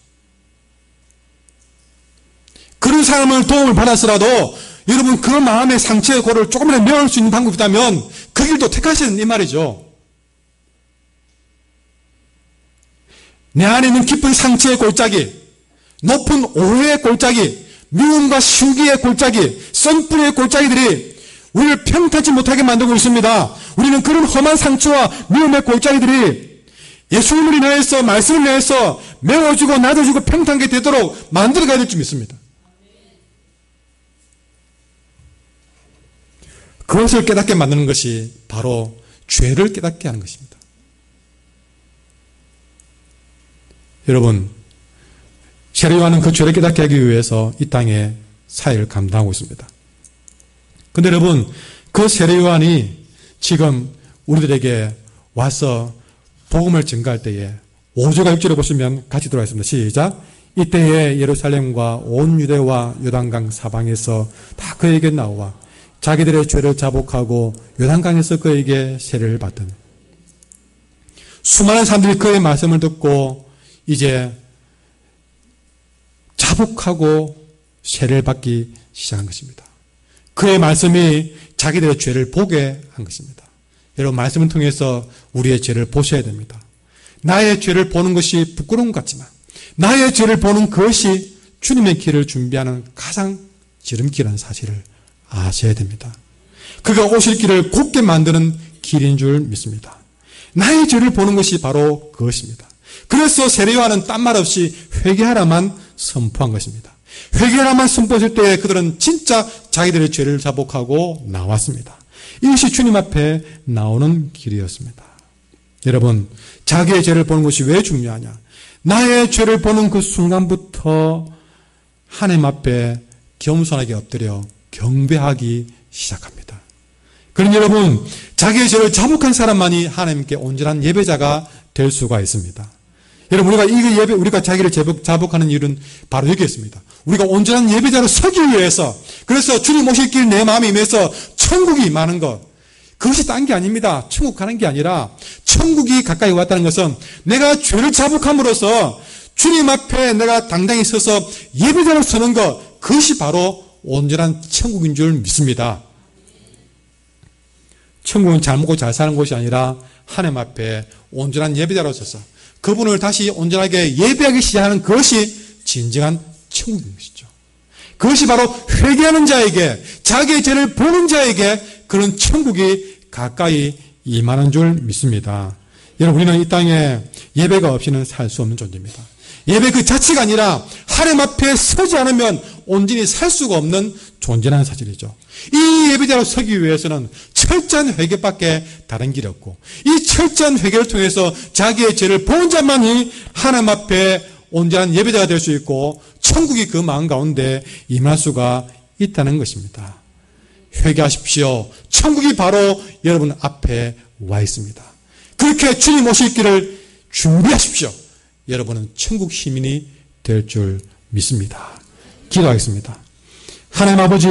그런 사람을 도움을 받아서라도 여러분 그 마음의 상처의 골을 조금이라도 메울 수 있는 방법이 있다면 그 길도 택하시는 이 말이죠. 내 안에 있는 깊은 상처의 골짜기, 높은 오해의 골짜기, 미움과 시기의 골짜기, 썬뿌리의 골짜기들이 우리를 평탄치 못하게 만들고 있습니다. 우리는 그런 험한 상처와 미움의 골짜기들이 예수님을 인하여서 말씀을 인하여서 메워주고 낮아주고 평탄하게 되도록 만들어가야 될 줄 믿습니다. 그것을 깨닫게 만드는 것이 바로 죄를 깨닫게 하는 것입니다. 여러분, 세례요한은 그 죄를 깨닫게 하기 위해서 이 땅에 사역을 감당하고 있습니다. 근데 여러분, 그 세례요한이 지금 우리들에게 와서 복음을 증가할 때에 5절과 6절을 보시면 같이 들어가겠습니다. 시작. 이때에 예루살렘과 온 유대와 요단강 사방에서 다 그에게 나와 자기들의 죄를 자복하고 요단강에서 그에게 세례를 받던 수많은 사람들이 그의 말씀을 듣고 이제 자복하고 세례를 받기 시작한 것입니다. 그의 말씀이 자기들의 죄를 보게 한 것입니다. 여러분, 말씀을 통해서 우리의 죄를 보셔야 됩니다. 나의 죄를 보는 것이 부끄러운 것 같지만 나의 죄를 보는 그것이 주님의 길을 준비하는 가장 지름길이라는 사실을 아셔야 됩니다. 그가 오실 길을 곧게 만드는 길인 줄 믿습니다. 나의 죄를 보는 것이 바로 그것입니다. 그래서 세례요한은 딴 말 없이 회개하라만 선포한 것입니다. 회개하라만 선포했을 때 그들은 진짜 자기들의 죄를 자복하고 나왔습니다. 이것이 주님 앞에 나오는 길이었습니다. 여러분, 자기의 죄를 보는 것이 왜 중요하냐? 나의 죄를 보는 그 순간부터 하나님 앞에 겸손하게 엎드려 경배하기 시작합니다. 그러니 여러분, 자기의 죄를 자복한 사람만이 하나님께 온전한 예배자가 될 될 수가 있습니다. 여러분, 우리가 이 예배, 우리가 자기를 자복하는 일은 바로 여기 있습니다. 우리가 온전한 예배자로 서기 위해서, 그래서 주님 오실 길 내 마음에 임해서 천국이 임하는 것, 그것이 딴 게 아닙니다. 천국 가는 게 아니라 천국이 가까이 왔다는 것은 내가 죄를 자복함으로써 주님 앞에 내가 당당히 서서 예배자로 서는 것, 그것이 바로 온전한 천국인 줄 믿습니다. 천국은 잘 먹고 잘 사는 곳이 아니라 하나님 앞에 온전한 예배자로 서서 그분을 다시 온전하게 예배하기 시작하는 것이 진정한 천국인 것이죠. 그것이 바로 회개하는 자에게, 자기의 죄를 보는 자에게 그런 천국이 가까이 임하는 줄 믿습니다. 여러분, 우리는 이 땅에 예배가 없이는 살 수 없는 존재입니다. 예배 그 자체가 아니라 하나님 앞에 서지 않으면 온전히 살 수가 없는 존재라는 사실이죠. 이 예배자로 서기 위해서는 철저한 회개밖에 다른 길이 없고, 이 철저한 회개를 통해서 자기의 죄를 본 자만이 하나님 앞에 온전한 예배자가 될 수 있고 천국이 그 마음 가운데 임할 수가 있다는 것입니다. 회개하십시오. 천국이 바로 여러분 앞에 와 있습니다. 그렇게 주님 오실 길을 준비하십시오. 여러분은 천국 시민이 될 줄 믿습니다. 기도하겠습니다. 하나님 아버지,